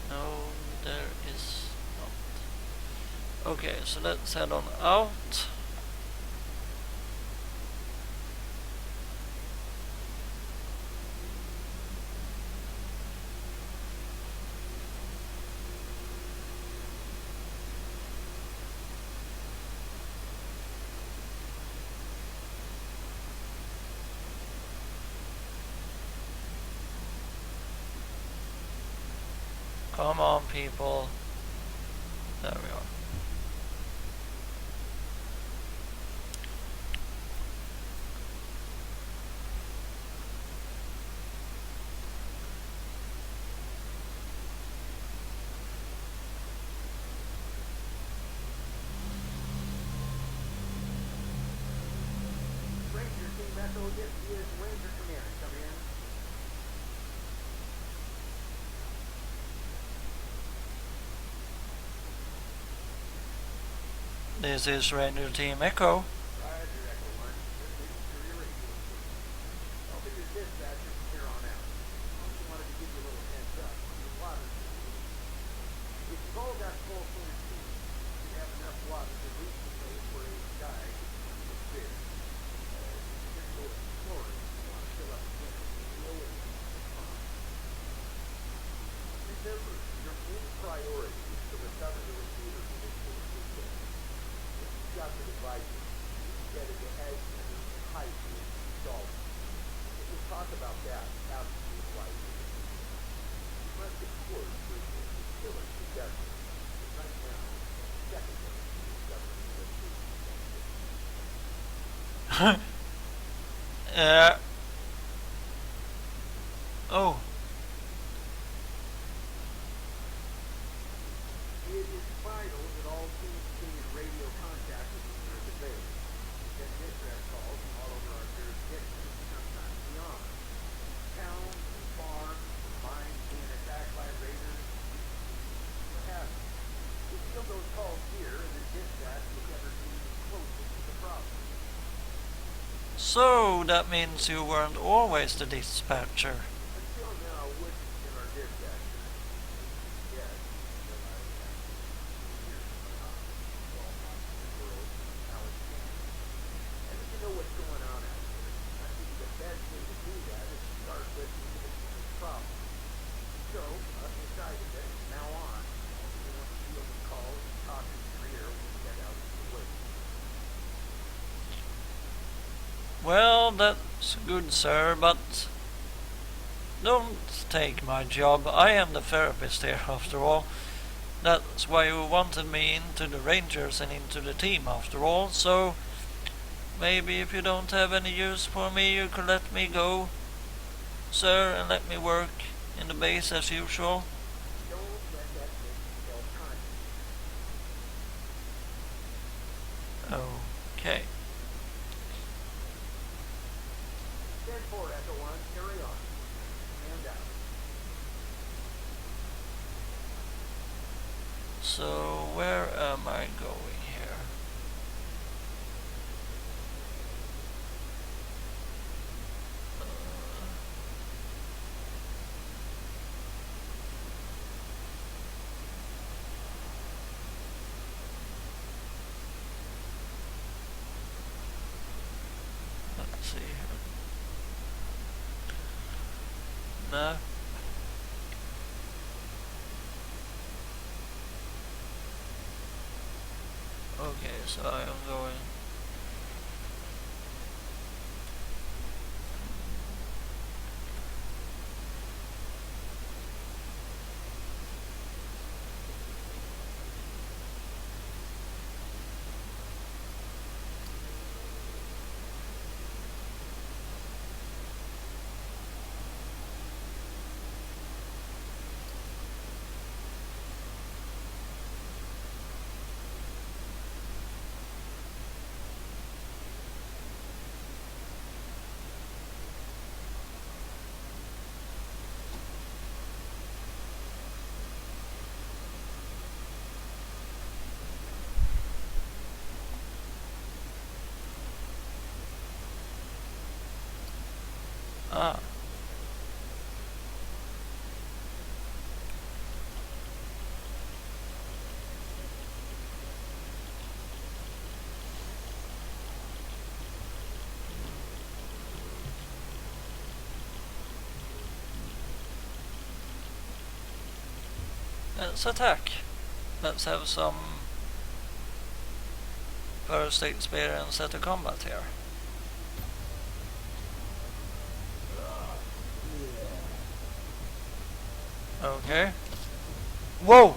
No, there is not. Okay, so let's head on out. Come on, people. There we are. Ranger Team Echo, this is Ranger Command. Come in. This is Ranger Team Echo. Roger, Echo 1. This is your radio system. I'll be your dispatcher from here on out. I also wanted to give you a little heads up on your water situation. If you've all got full clear teams, you have enough water to reach the place where a guy can clear. You can go exploring if you want to fill up the tank. You know what you can. Remember, your main priority is to recover the receiver for this system. If you've got the devices, you can get it to Ag Center and hide it and install it. And we'll talk about that after the device. You must, of course, bring in the killer together. But right now, secondary to discovering the location of that system. Oh. contact with you here at the base. Get dispatch calls from all over our jurisdiction, sometimes beyond. Towns and farms, mines being attacked by raiders, what have you. We field those calls here, and then dispatch whichever team is closest to the problem. So that means you weren't always the dispatcher. Until now, Wood has been our dispatcher. Yes, until I was years ago. All lost in the world, now it's changed. I need to know what's going on out here. I think the best way to do that is to start listening to the team's problems. So, I've decided that from now on, I'll be the one fielding calls and talking in your ear when we get out to the woods. Well, that's good, sir, but don't take my job. I am the therapist here, after all. That's why you wanted me into the Rangers and into the team, after all, so maybe if you don't have any use for me, you could let me go, sir, and let me work in the base as usual. Don't let that make you self-conscious. Okay. 10-4, Echo 1, carry on. Stand out. So, where am I going here? Let's see here. No. Okay, so I am going. Ah. Let's attack. Let's have some first experience at the combat here. Okay. Whoa!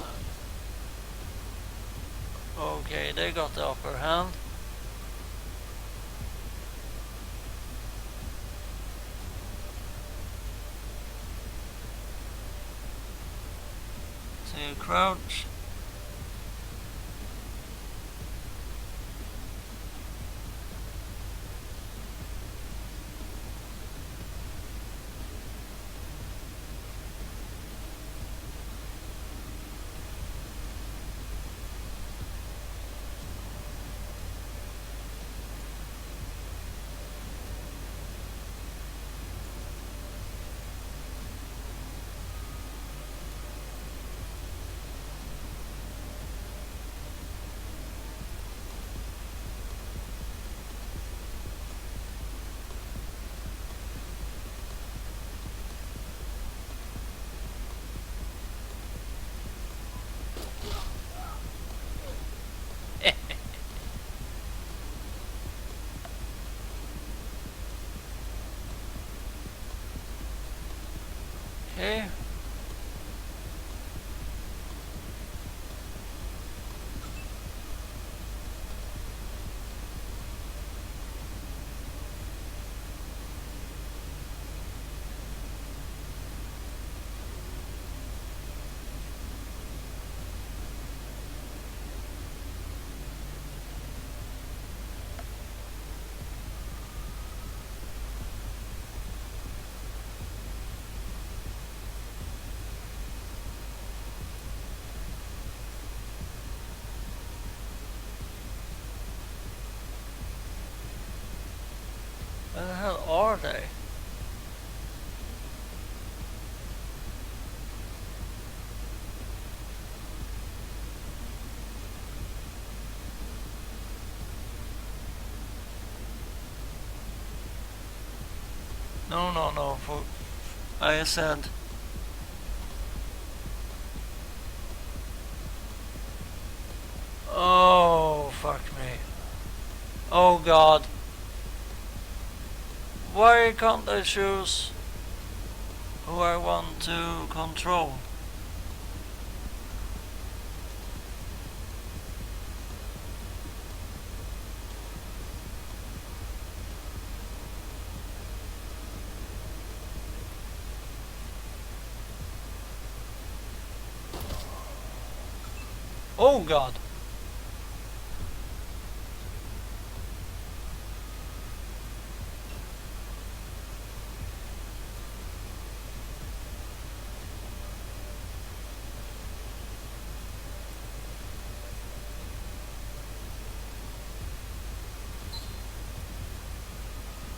Okay, they got the upper hand. So you crouch. are they? No, no, no. I said. Oh, fuck me. Oh god. Why can't I choose who I want to control? Oh god.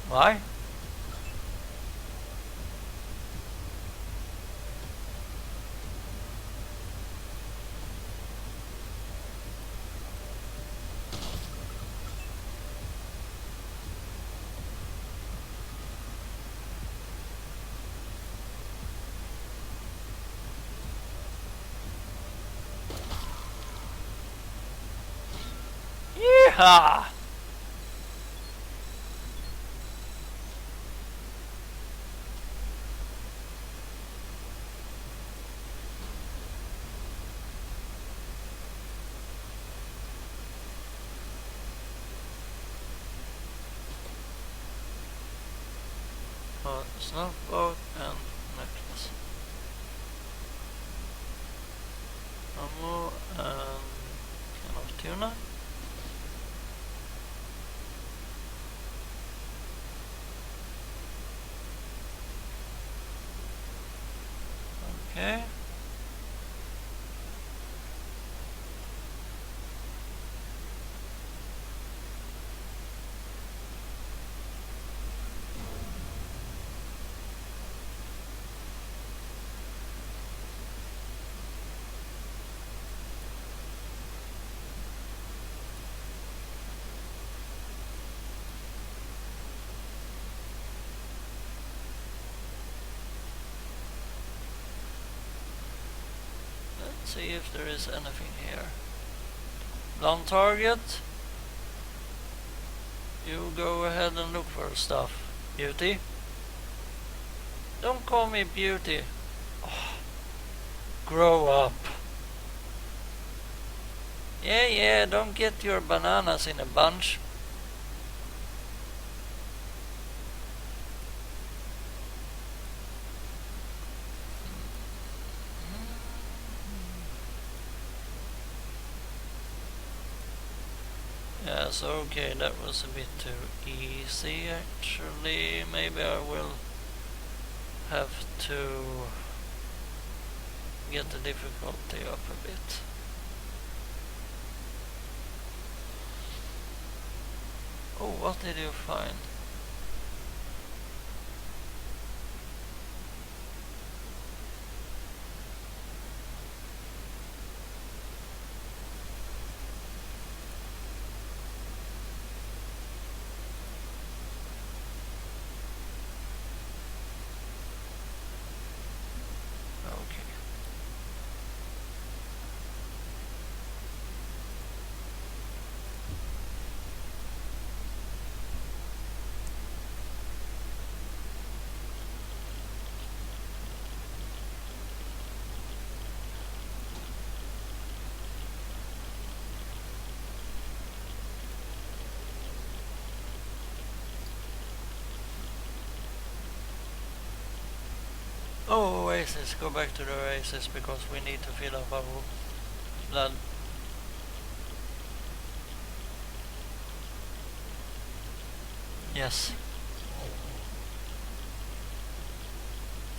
Why? Yeehaw! Snuff boat and necklace. Ammo and can of tuna. Okay. Let's see if there is anything here. Blond target. You go ahead and look for stuff. Beauty. Don't call me beauty. Oh, grow up. Yeah, don't get your bananas in a bunch. Yes, okay, that was a bit too easy actually. Maybe I will have to get the difficulty up a bit. Oh, what did you find? Oh, oasis, go back to the oasis because we need to fill up our blood. Yes.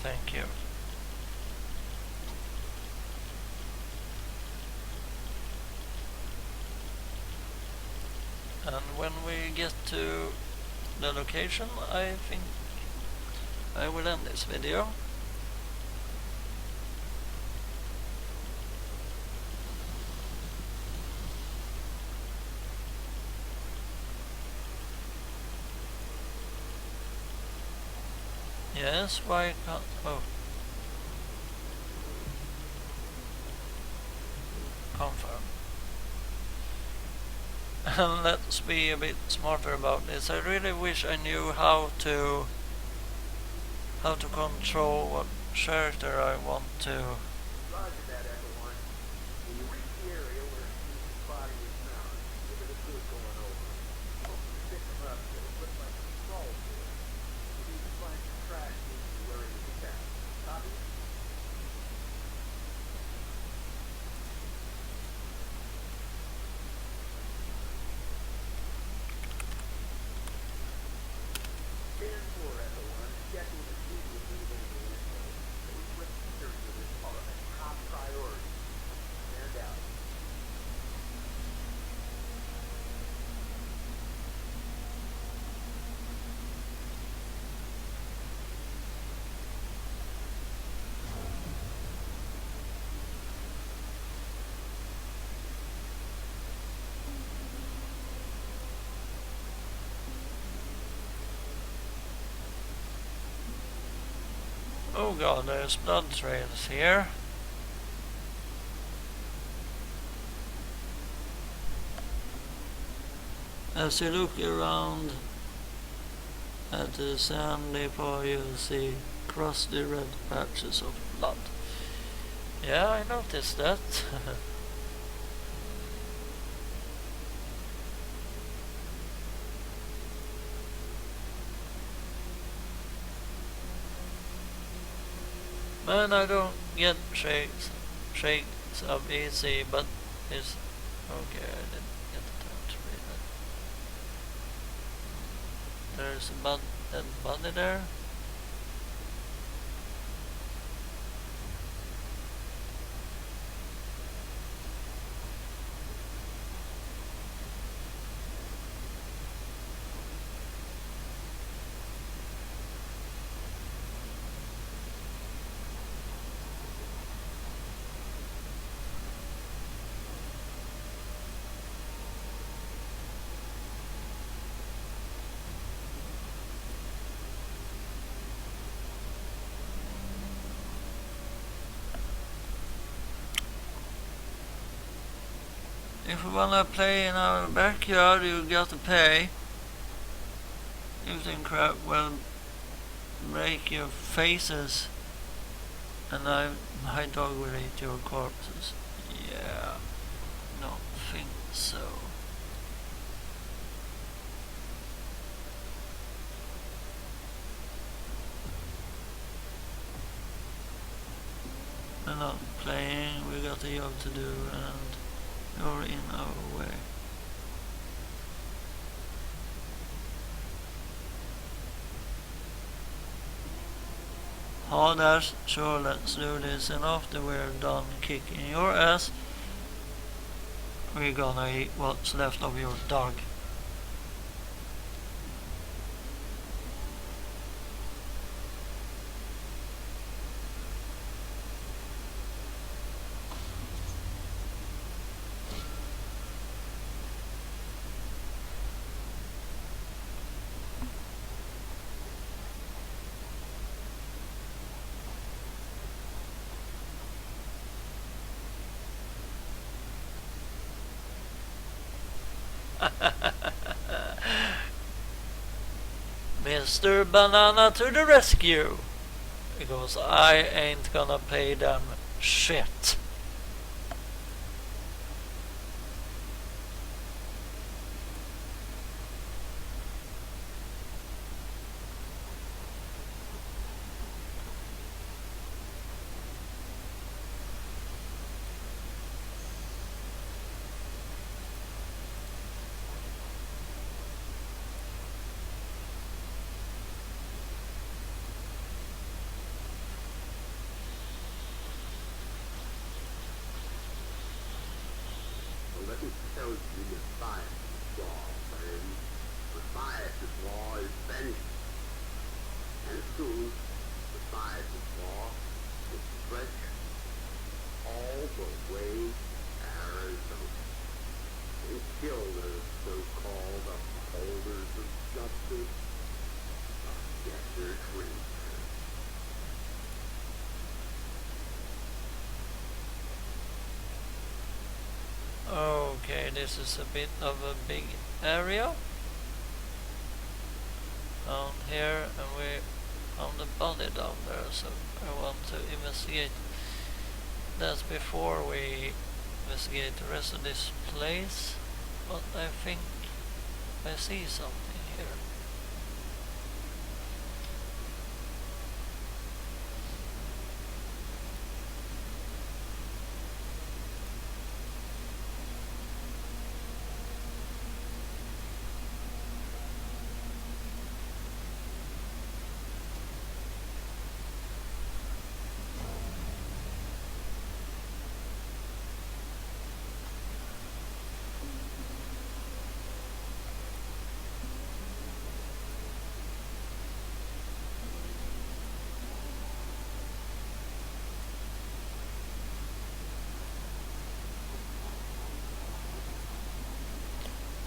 Thank you. And when we get to the location, I think I will end this video. Yes, why can't... oh. Confirm. And let's be a bit smarter about this. I really wish I knew how to control what character I want to. Roger that, Echo 1. When you reach the area where Steve's body was found, give it a good going over. Hope you pick him up, but it looks like he crawled to it. You need to find some trash needs to where he was attacked. Copy? Stand for Echo 1. Checking the immediately when you enter. Those with security of this are a top priority. Stand out. Oh god, there's blood trails here. As you look around at the sandy path, you see crusty red patches of blood. Yeah, I noticed that. Man, I don't get shakes up easy, but it's okay. I didn't get the time to read that. There's a dead body there. If you wanna play in our backyard, you got to pay. If the crap will break your faces, and my dog will eat your corpses. Yeah, don't think so. We're not playing, we got a job to do, and you're in our way. Oh, that's sure, let's do this, and after we're done kicking your ass, we're gonna eat what's left of your dog. Mr. Banana to the rescue, because I ain't gonna pay them shit. Let me tell you the science of law, man. The science of law is And soon, the size of law would stretch all the way to Arizona and kill the so-called upholders of justice of desert winter. Okay, this is a bit of a big area down here, and we found a body down there, so I want to investigate that before we investigate the rest of this place. But I think I see something here.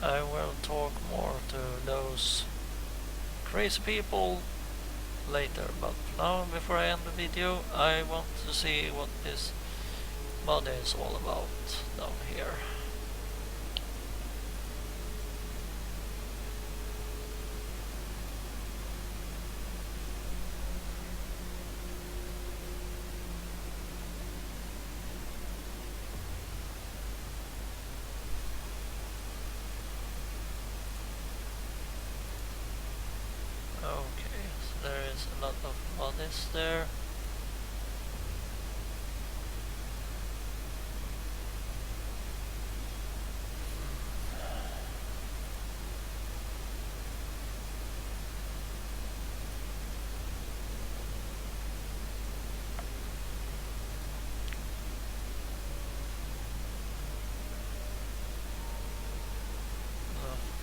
I will talk more to those crazy people later, but now before I end the video I want to see what this body is all about down here. Okay, so there is a lot of bodies there.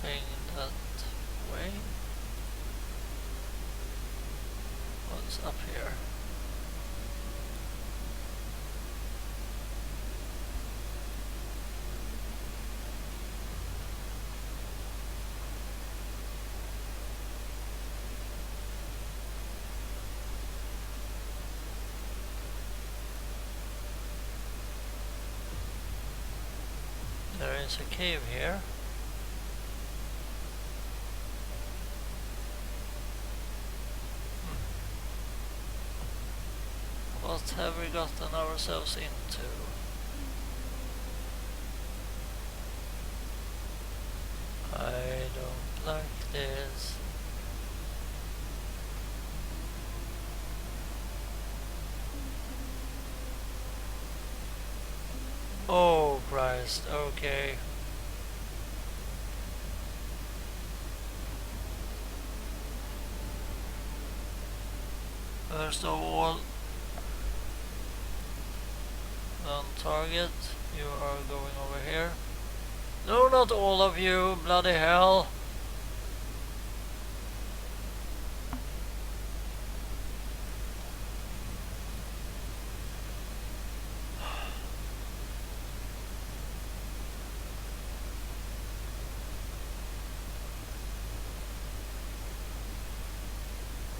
Nothing that way. What's up here? There is a cave here. What have we gotten ourselves into? I don't like this. Oh Christ, okay. First of all, on target, you are going over here. No, not all of you, bloody hell.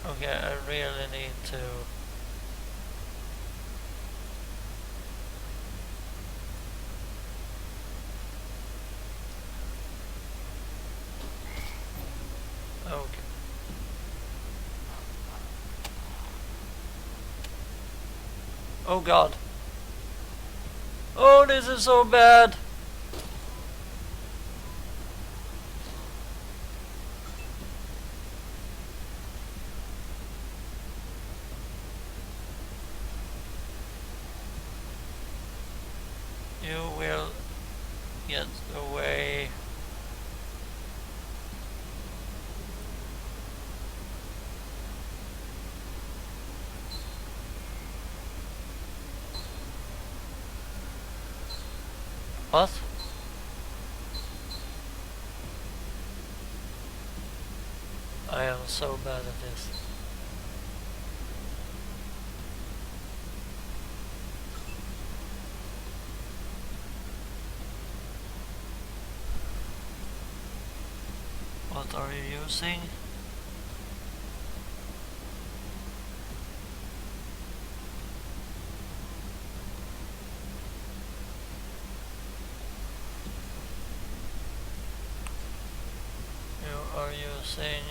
Okay, I really need to okay. Oh god. Oh, this is so bad. You will get away. What? I am so bad at this. What are you using? You are using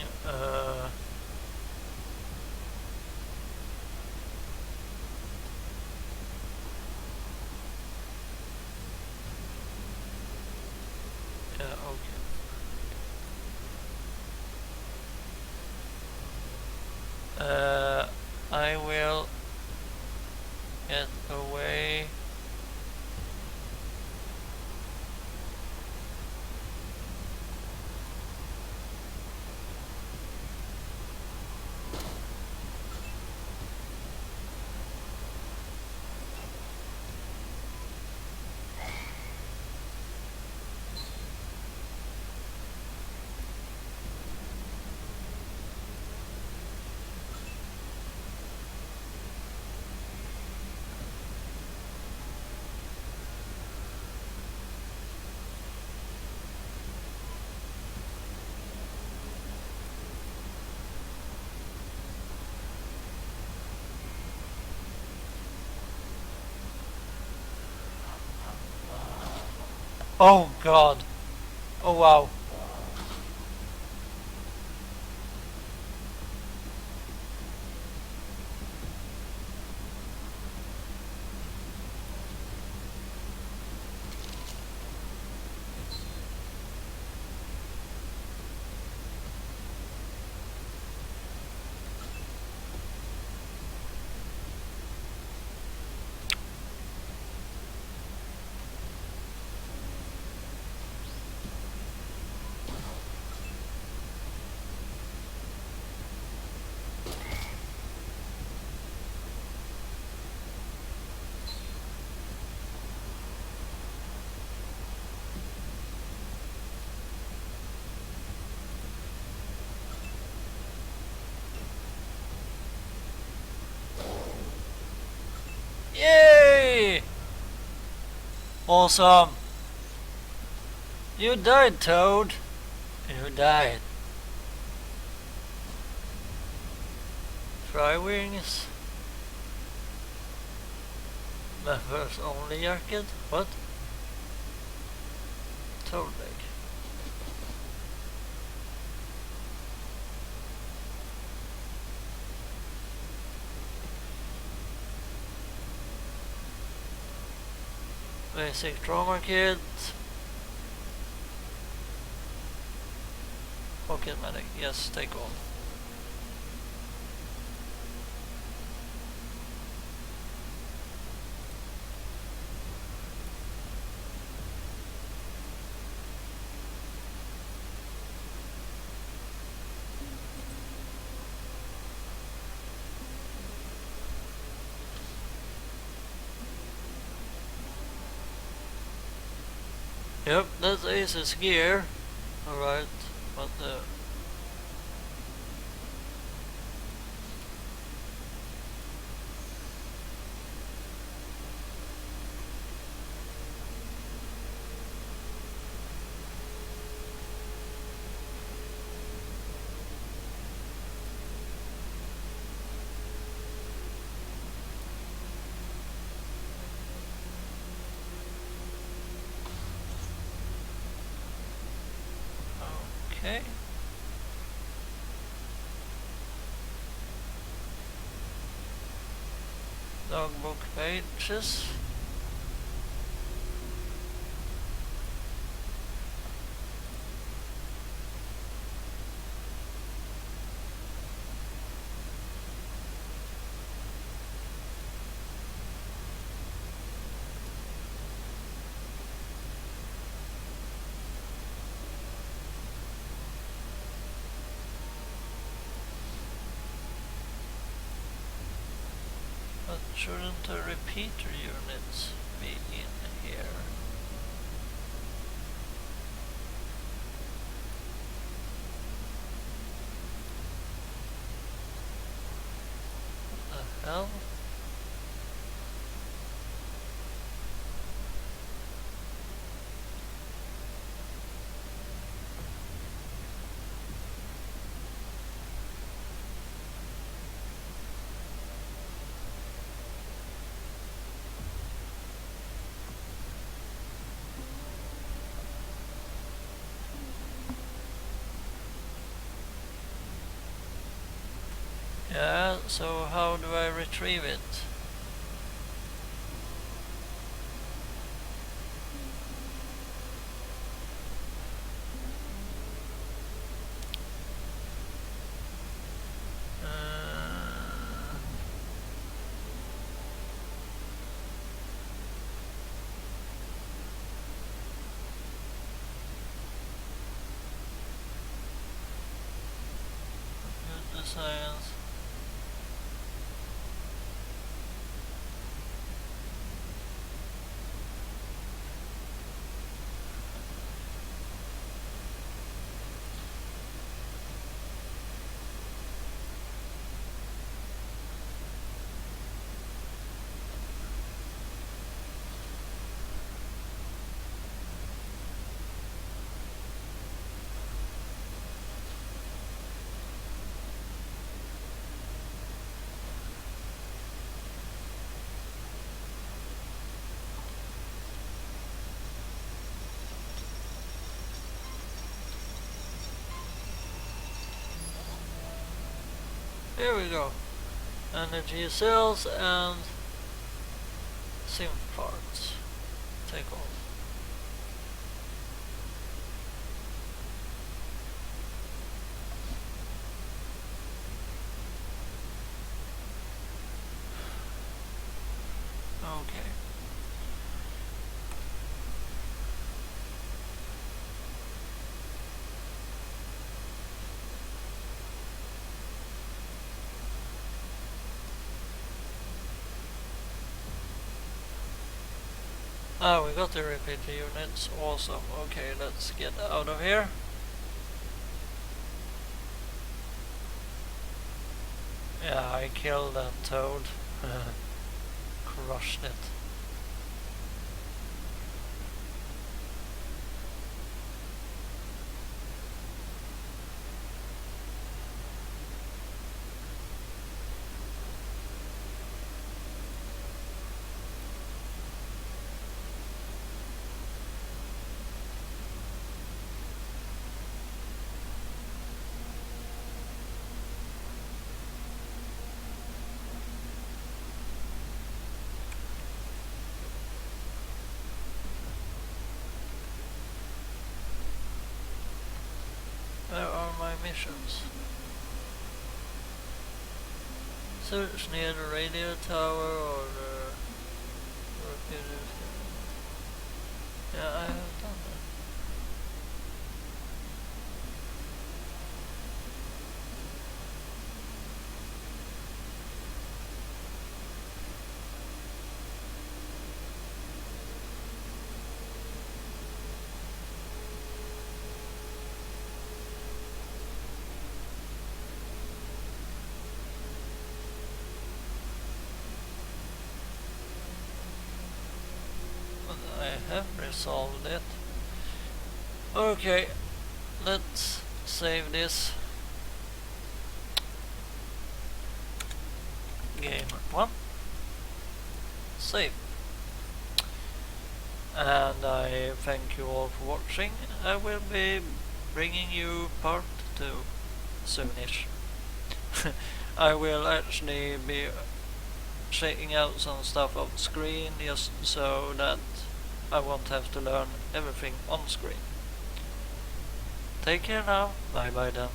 yeah, okay. I will get away. Oh god. Oh wow. Yay! Awesome. You died, Toad. You died. Fry wings. Members only jacket? What? Toad leg. Basic trauma kit. Pocket medic. Yes, take all. Yep, that's Ace's gear. Alright, but okay. Logbook pages. But shouldn't the repeater units be in here? hell? Yeah, so how do I retrieve it? Good science. Here we go. Energy cells and synth parts. Take off. Okay. Ah, we got the repeater units. Awesome. Okay, let's get out of here. Yeah, I killed that toad. Crushed it. Where are my missions? Search near the radio tower or the repeater. Yeah, I have done that. I have resolved it. Okay, let's save this. Game 1. Save. And I thank you all for watching. I will be bringing you part 2 soonish. I will actually be checking out some stuff on screen just so that I won't have to learn everything on screen. Take care now. Bye bye then.